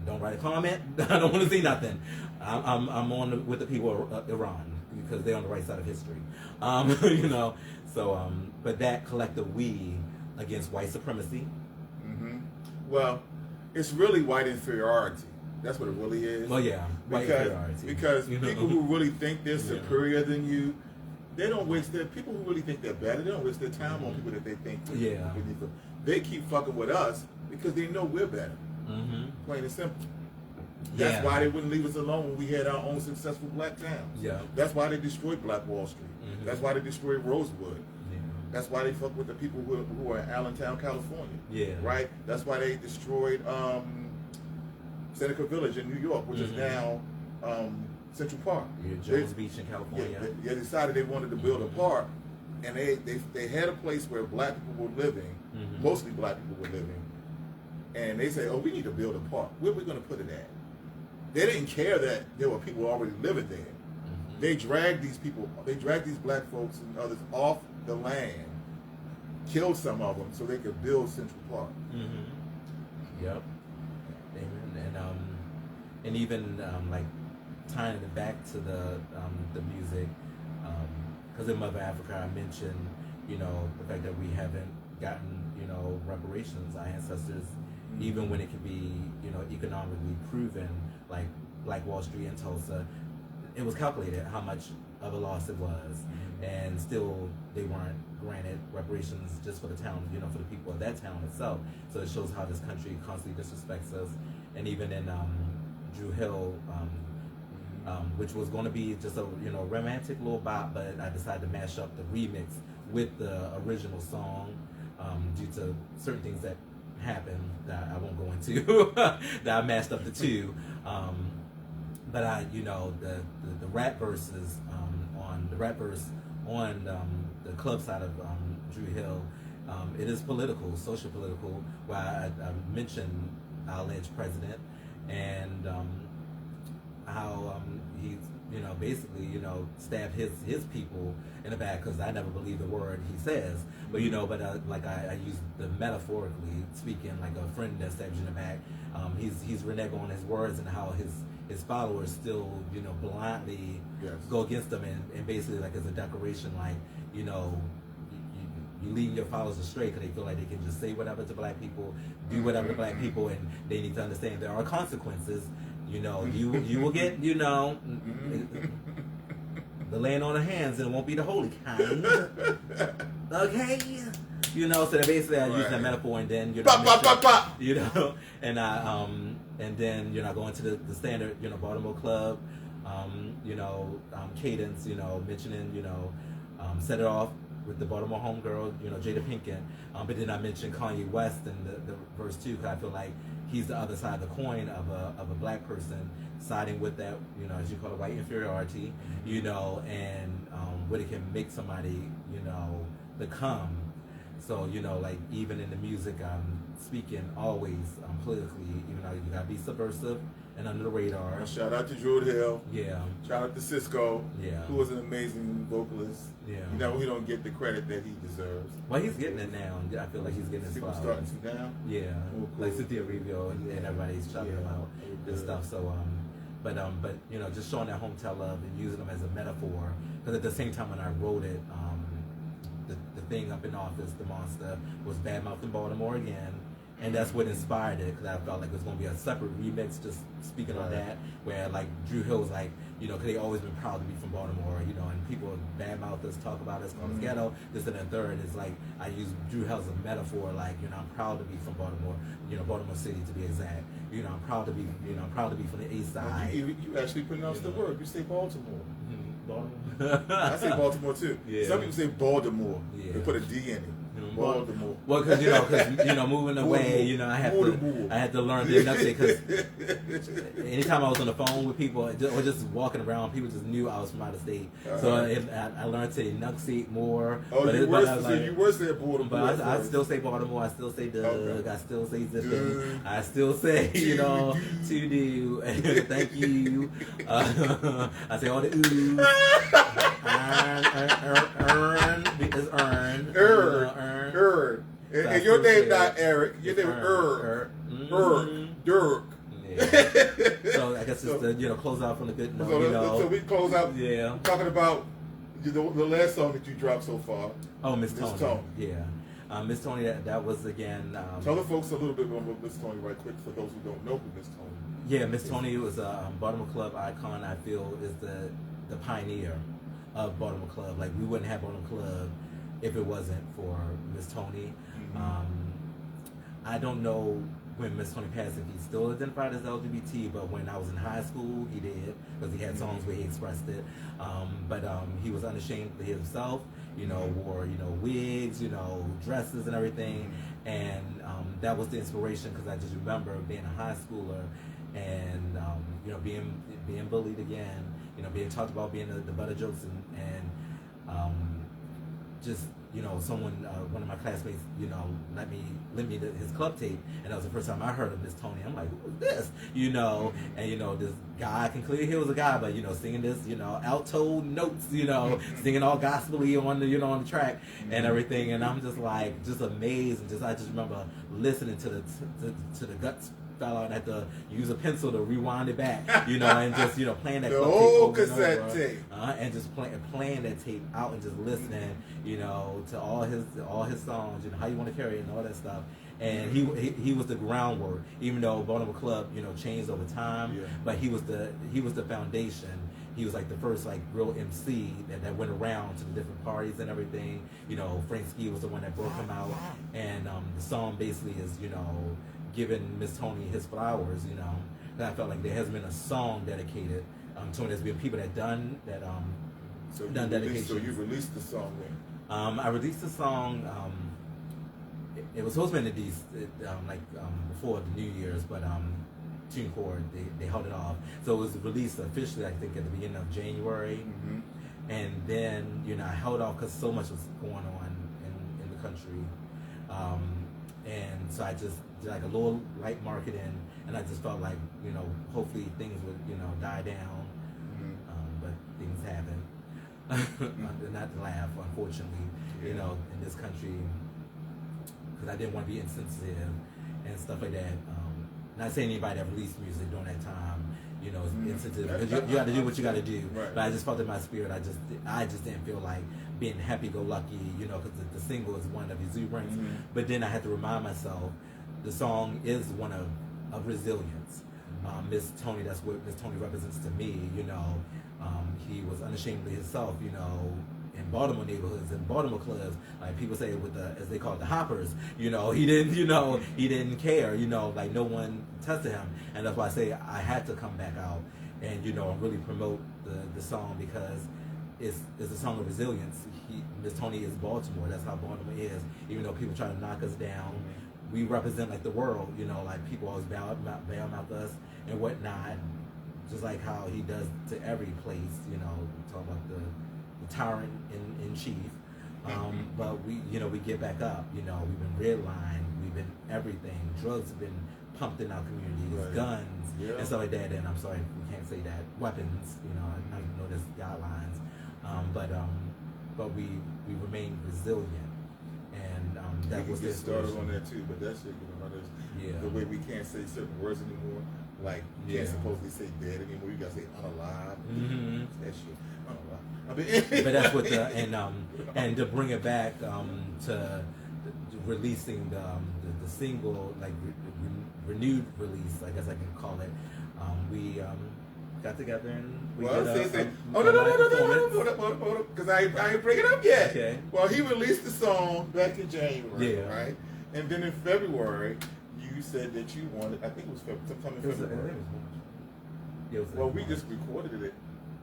S3: Don't write a comment. I don't want to see nothing. I'm on with the people of Iran because they're on the right side of history. You know. So, but that collective we against white supremacy.
S2: Well, it's really white inferiority. That's what it really is.
S3: Well, yeah, white inferiority.
S2: Because
S3: You know?
S2: people who really think they're superior than you, they don't waste their people who really think they're better. They don't waste their time on people that they think.
S3: Yeah.
S2: They keep fucking with us because they know we're better. Plain and simple. That's why they wouldn't leave us alone when we had our own successful black towns.
S3: Yeah.
S2: That's why they destroyed Black Wall Street. That's why they destroyed Rosewood. That's why they fuck with the people who are in Allentown, California.
S3: Yeah.
S2: Right? That's why they destroyed Seneca Village in New York, which is now Central Park.
S3: Yeah, Jones Beach in California.
S2: They decided they wanted to build a park, and they had a place where black people were living, mostly black people were living, and they say, oh, we need to build a park. Where are we going to put it at? They didn't care that there were people already living there. They dragged these black folks and others off the land, killed some of them so they could build Central Park.
S3: Yep. And even like tying it back to the music, because in Mother Africa I mentioned, you know, the fact that we haven't gotten, you know, reparations. Our ancestors, even when it can be, you know, economically proven, like Black Wall Street in Tulsa, it was calculated how much of a loss it was, and still they weren't granted reparations just for the town, you know, for the people of that town itself. So it shows how this country constantly disrespects us. And even in Drew Hill, which was going to be just a, you know, romantic little bop, but I decided to mash up the remix with the original song due to certain things that happened that I won't go into that I mashed up the two. But I, you know, the rap verses on the club side of Drew Hill, it is political, social political. Where I mentioned our alleged president and how he's, you know, basically, you know, stabbed his people in the back, because I never believe the word he says. But you know, like I use the metaphorically speaking, like a friend that stabs you in the back. He's reneging on his words and how his followers still, you know, blindly go against them, and basically like as a declaration, like, you know, you leading your followers astray because they feel like they can just say whatever to black people, do whatever to black people, and they need to understand there are consequences. You know, you will get, you know, the laying on of hands, and it won't be the holy kind. Okay? You know, so basically I use that metaphor, and then, you know, you know, and then, you know, I go into the standard, you know, Baltimore club, you know, cadence, you know, mentioning, you know, Set It Off with the Baltimore homegirl, you know, Jada Pinkett, but then I mentioned Kanye West in the verse 2, because I feel like he's the other side of the coin of a black person siding with that, you know, as you call it, white inferiority, you know, and what it can make somebody, you know, become. So, you know, like even in the music, I'm speaking always politically, even though you gotta be subversive and under the radar.
S2: Shout out to Drew Hill.
S3: Yeah.
S2: Shout out to Cisco.
S3: Yeah.
S2: Who was an amazing vocalist. Yeah. You know, he don't get the credit that he deserves.
S3: Well, he's getting it now. I feel like he's getting his flowers.
S2: People starting to down.
S3: Yeah.
S2: Oh, cool.
S3: Like Cynthia Revio and everybody's shouting him out and stuff. So but you know, just showing that hometown love and using them as a metaphor. Because at the same time when I wrote it, the thing up in office, the monster, was badmouth in Baltimore again. And that's what inspired it, because I felt like it was going to be a separate remix just speaking on that, where like Drew Hill was like, you know, because they always been proud to be from Baltimore, you know, and people badmouth us, talk about us, call us ghetto, this and the third. It's like, I use Drew Hill as a metaphor, like, you know, I'm proud to be from Baltimore, you know, Baltimore City to be exact. You know, I'm proud to be from the east side.
S2: You actually pronounce the word. You say Baltimore.
S3: Baltimore.
S2: I say Baltimore too.
S3: Yeah.
S2: Some people say Baltimore.
S3: Yeah.
S2: They put a D in it. Baltimore.
S3: Well, because moving away, I had to learn the enunciate, because anytime I was on the phone with people or just walking around, people just knew I was from out of state. So I learned to enunciate more.
S2: Oh, you were saying Baltimore.
S3: But I still say Baltimore. I still say Doug. Okay. I still say zipping. I still say to do. Thank you. I say all the ooh. Earn.
S2: And your name not Eric. Your name is Dirk.
S3: Yeah. So I guess it's to close out from the good note.
S2: So we close out.
S3: Yeah.
S2: Talking about the last song that you dropped so far.
S3: Oh, Miss Tony. Yeah. Miss Tony. That was again.
S2: Tell the folks a little bit about Miss Tony right quick for those who don't know who Miss Tony.
S3: Yeah, Miss Tony was a Baltimore club icon. I feel is the pioneer of Baltimore club. Like, we wouldn't have Baltimore club if it wasn't for Miss Tony. I don't know when Miss Tony passed if he still identified as LGBT, but when I was in high school, he did, because he had songs where he expressed it. But he was unashamed of himself. Wore wigs, dresses and everything, and that was the inspiration, because I just remember being a high schooler and being bullied again, being talked about, being the butt of jokes, and just someone, one of my classmates, lent me his club tape, and that was the first time I heard of Miss Tony. I'm like, who is this? And this guy, I can clearly hear it was a guy, but singing this, alto notes, singing all gospel-y on the on the track and everything, and I'm just like, just amazed, and I just remember listening to the guts fell out and had to use a pencil to rewind it back, and just playing that
S2: the
S3: club
S2: old
S3: tape
S2: cassette tape,
S3: and just playing that tape out and just listening, to all his songs, How You Want to Carry It and all that stuff. And he was the groundwork, even though Baltimore club changed over time, but he was the foundation. He was like the first real MC that went around to the different parties and everything. Frank Ski was the one that broke him out, and the song basically is giving Miss Tony his flowers. And I felt like there hasn't been a song dedicated to him. There's been people that done dedications.
S2: So you released the song then?
S3: I released the song. It was supposed to be in the D's, before the New Year's, but TuneCore they held it off. So it was released officially, I think, at the beginning of January, and then I held off because so much was going on in the country, and so I just did a little light marketing, and I just felt like hopefully things would die down, but things haven't. Not to laugh, unfortunately, in this country, because I didn't want to be insensitive and stuff like that. Not saying anybody that released music during that time, is insensitive, because you got to do what you got to do.
S2: Right.
S3: But I just felt in my spirit, I just didn't feel like being happy-go-lucky, because the single is one of exuberance. But then I had to remind myself, the song is one of resilience. Miss Tony, that's what Miss Tony represents to me. He was unashamed of himself. In Baltimore neighborhoods and Baltimore clubs, like people say, with as they call it, the hoppers. He didn't. He didn't care. No one tested him, and that's why I say I had to come back out and really promote the song, because it's a song of resilience. Miss Tony is Baltimore. That's how Baltimore is. Even though people try to knock us down, we represent the world. People always bow out us and whatnot. Just like how he does to every place. Talk about the tyrant in chief, but we get back up. We've been redlined, we've been everything. Drugs have been pumped in our communities, guns and stuff like that. And I'm sorry, we can't say that. Weapons, I know there's guidelines, but we remain resilient, and that was
S2: get started on that too. But that shit, the way we can't say certain words anymore. Like, you can't supposedly say dead anymore. You gotta say unalive. That shit, unalive.
S3: But that's what and to bring it back to releasing the single, renewed release, I guess I can call it. We got together and we did
S2: no, because I ain't bring it up yet.
S3: Okay.
S2: Well, he released the song back in January, right? And then in February, you said that you wanted, I think it was sometime in February.
S3: Well,
S2: we just recorded it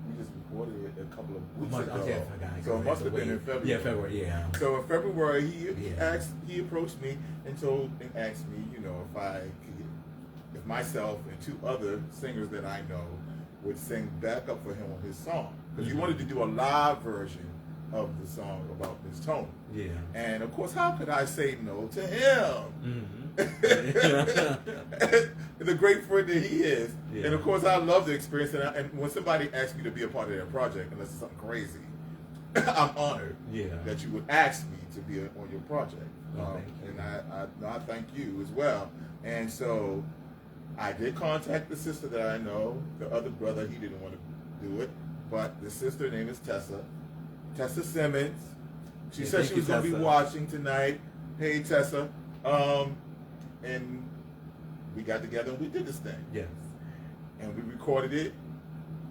S2: We just recorded it a couple of weeks ago.
S3: Okay, I forgot.
S2: So it must have been in February.
S3: Yeah, February. Yeah.
S2: So in February, he approached me and asked me, you know, if myself and 2 other singers that I know would sing backup for him on his song, because he wanted to do a live version of the song about Miss Tony.
S3: Yeah.
S2: And of course, how could I say no to him? The great friend that he is.
S3: Yeah.
S2: And of course, I love the experience. And when somebody asks me to be a part of their project, unless it's something crazy, I'm honored that you would ask me to be on your project. And I thank you as well. And so I did contact the sister that I know. The other brother, he didn't want to do it. But the sister name is Tessa Simmons. She said she was going to be watching tonight. Hey, Tessa. And we got together and we did this thing.
S3: Yes.
S2: And we recorded it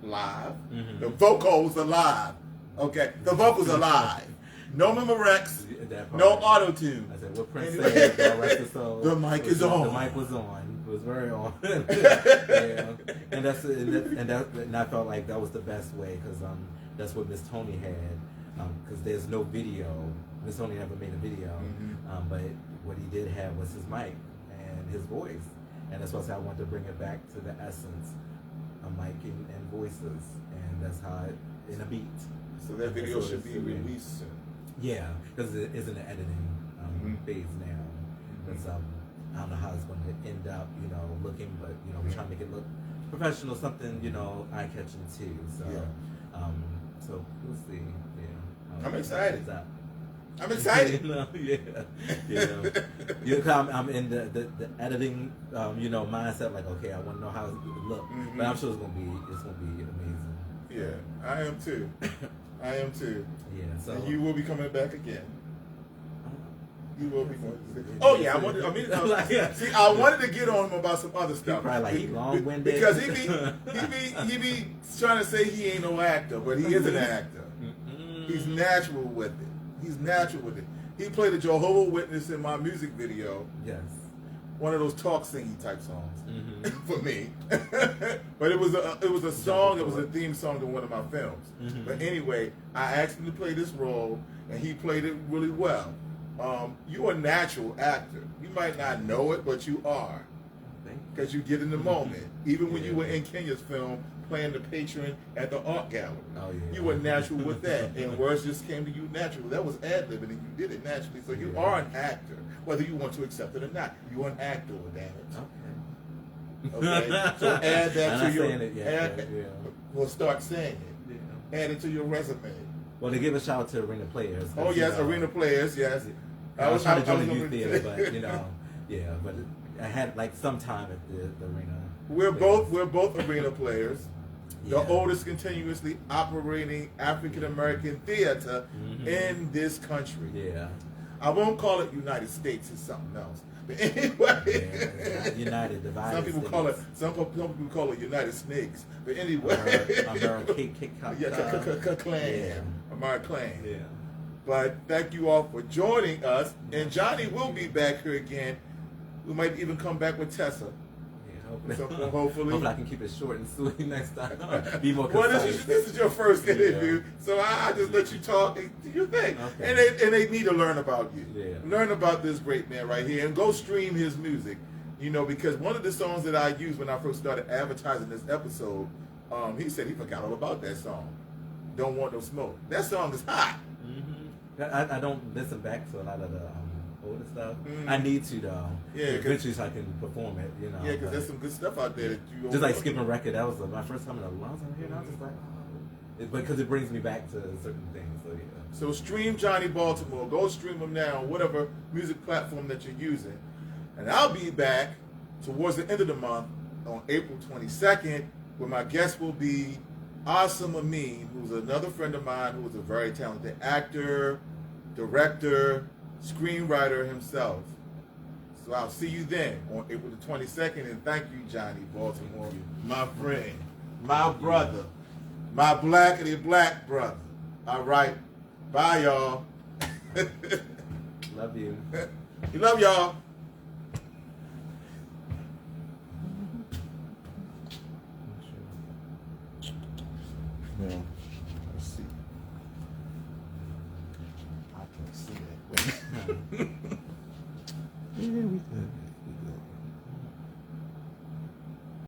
S2: live. The vocals are live. Okay? The vocals are live. No Memorex. No auto-tune.
S3: I said, what Prince said, the rest of the soul.
S2: The mic is on.
S3: The mic was on. It was very on. Yeah. And I felt like that was the best way, because that's what Miss Tony had. Because there's no video. Miss Tony never made a video. But what he did have was his mic and his voice. And that's why I said I wanted to bring it back to the essence of mic and voices. And that's how in a beat.
S2: So that video should be released soon.
S3: Yeah, because it is in the editing phase now. And so I don't know how it's going to end up, you know, looking, but, you know, we're trying to make it look professional, something, you know, eye-catching too. So, so we'll see. Yeah.
S2: I'm excited. I'm excited.
S3: I'm in the editing, you know, mindset. Like, okay, I want to know how it look, but I'm sure it's gonna be amazing.
S2: Yeah, I am too. I am too.
S3: Yeah. So
S2: and you will be coming back again. You will be going. Oh yeah, I wanted to get on him about some other stuff.
S3: Probably like he long-winded
S2: because he be trying to say he ain't no actor, but he is an actor. He's natural with it. He's natural with it. He played a Jehovah's Witness in my music video.
S3: Yes.
S2: One of those talk singy type songs for me. But it was a song. It was a theme song to one of my films. But anyway, I asked him to play this role, and he played it really well. You're a natural actor. You might not know it, but you are, because you get in the moment. Even when you were in Kenya's film, playing the patron at the art gallery. Oh, yeah. You were natural with that, and words just came to you naturally. That was ad-libbing, and you did it naturally. So you are an actor, whether you want to accept it or not. You're an actor, damn it. Okay. So add that to your. We'll start saying it. Yeah. Add it to your resume.
S3: Well, they give a shout out to arena players.
S2: Oh yes, arena players. Yes.
S3: I was trying to join the youth theater, but you know, but I had like some time at the arena.
S2: We're both arena players. The oldest continuously operating African American theater in this country. Yeah. I won't call it United States, it's something else. But anyway,
S3: United divided.
S2: Some people call it United Snakes. But anyway, American Clan. Yeah. But thank you all for joining us. And Johnie will be back here again. We might even come back with Tessa. Hopefully
S3: I can keep it short and sweet next time. Be more
S2: concise. Well, this is your first interview, so I just let you talk and do your thing. Okay. And they need to learn about you. Yeah. Learn about this great man right here, and go stream his music. You know, because one of the songs that I used when I first started advertising this episode, he said he forgot all about that song. Don't Want No Smoke. That song is hot.
S3: I don't listen back to a lot of the older stuff. I need to though. Yeah, eventually so I can perform it. You know.
S2: Yeah, because there's some good stuff out there that you
S3: just like skipping record. That was my first time in a long time here, and I was just like, because it brings me back to certain things. So yeah.
S2: So stream Johnie Baltimore. Go stream him now on whatever music platform that you're using, and I'll be back towards the end of the month on April 22nd, where my guest will be Awesome Amin, who's another friend of mine who is a very talented actor, director, screenwriter himself. So I'll see you then on April the 22nd, and thank you, Johnie Baltimore, my friend, my brother, my blackity black brother. All right, bye, y'all.
S3: Love you.
S2: We love y'all. Yeah.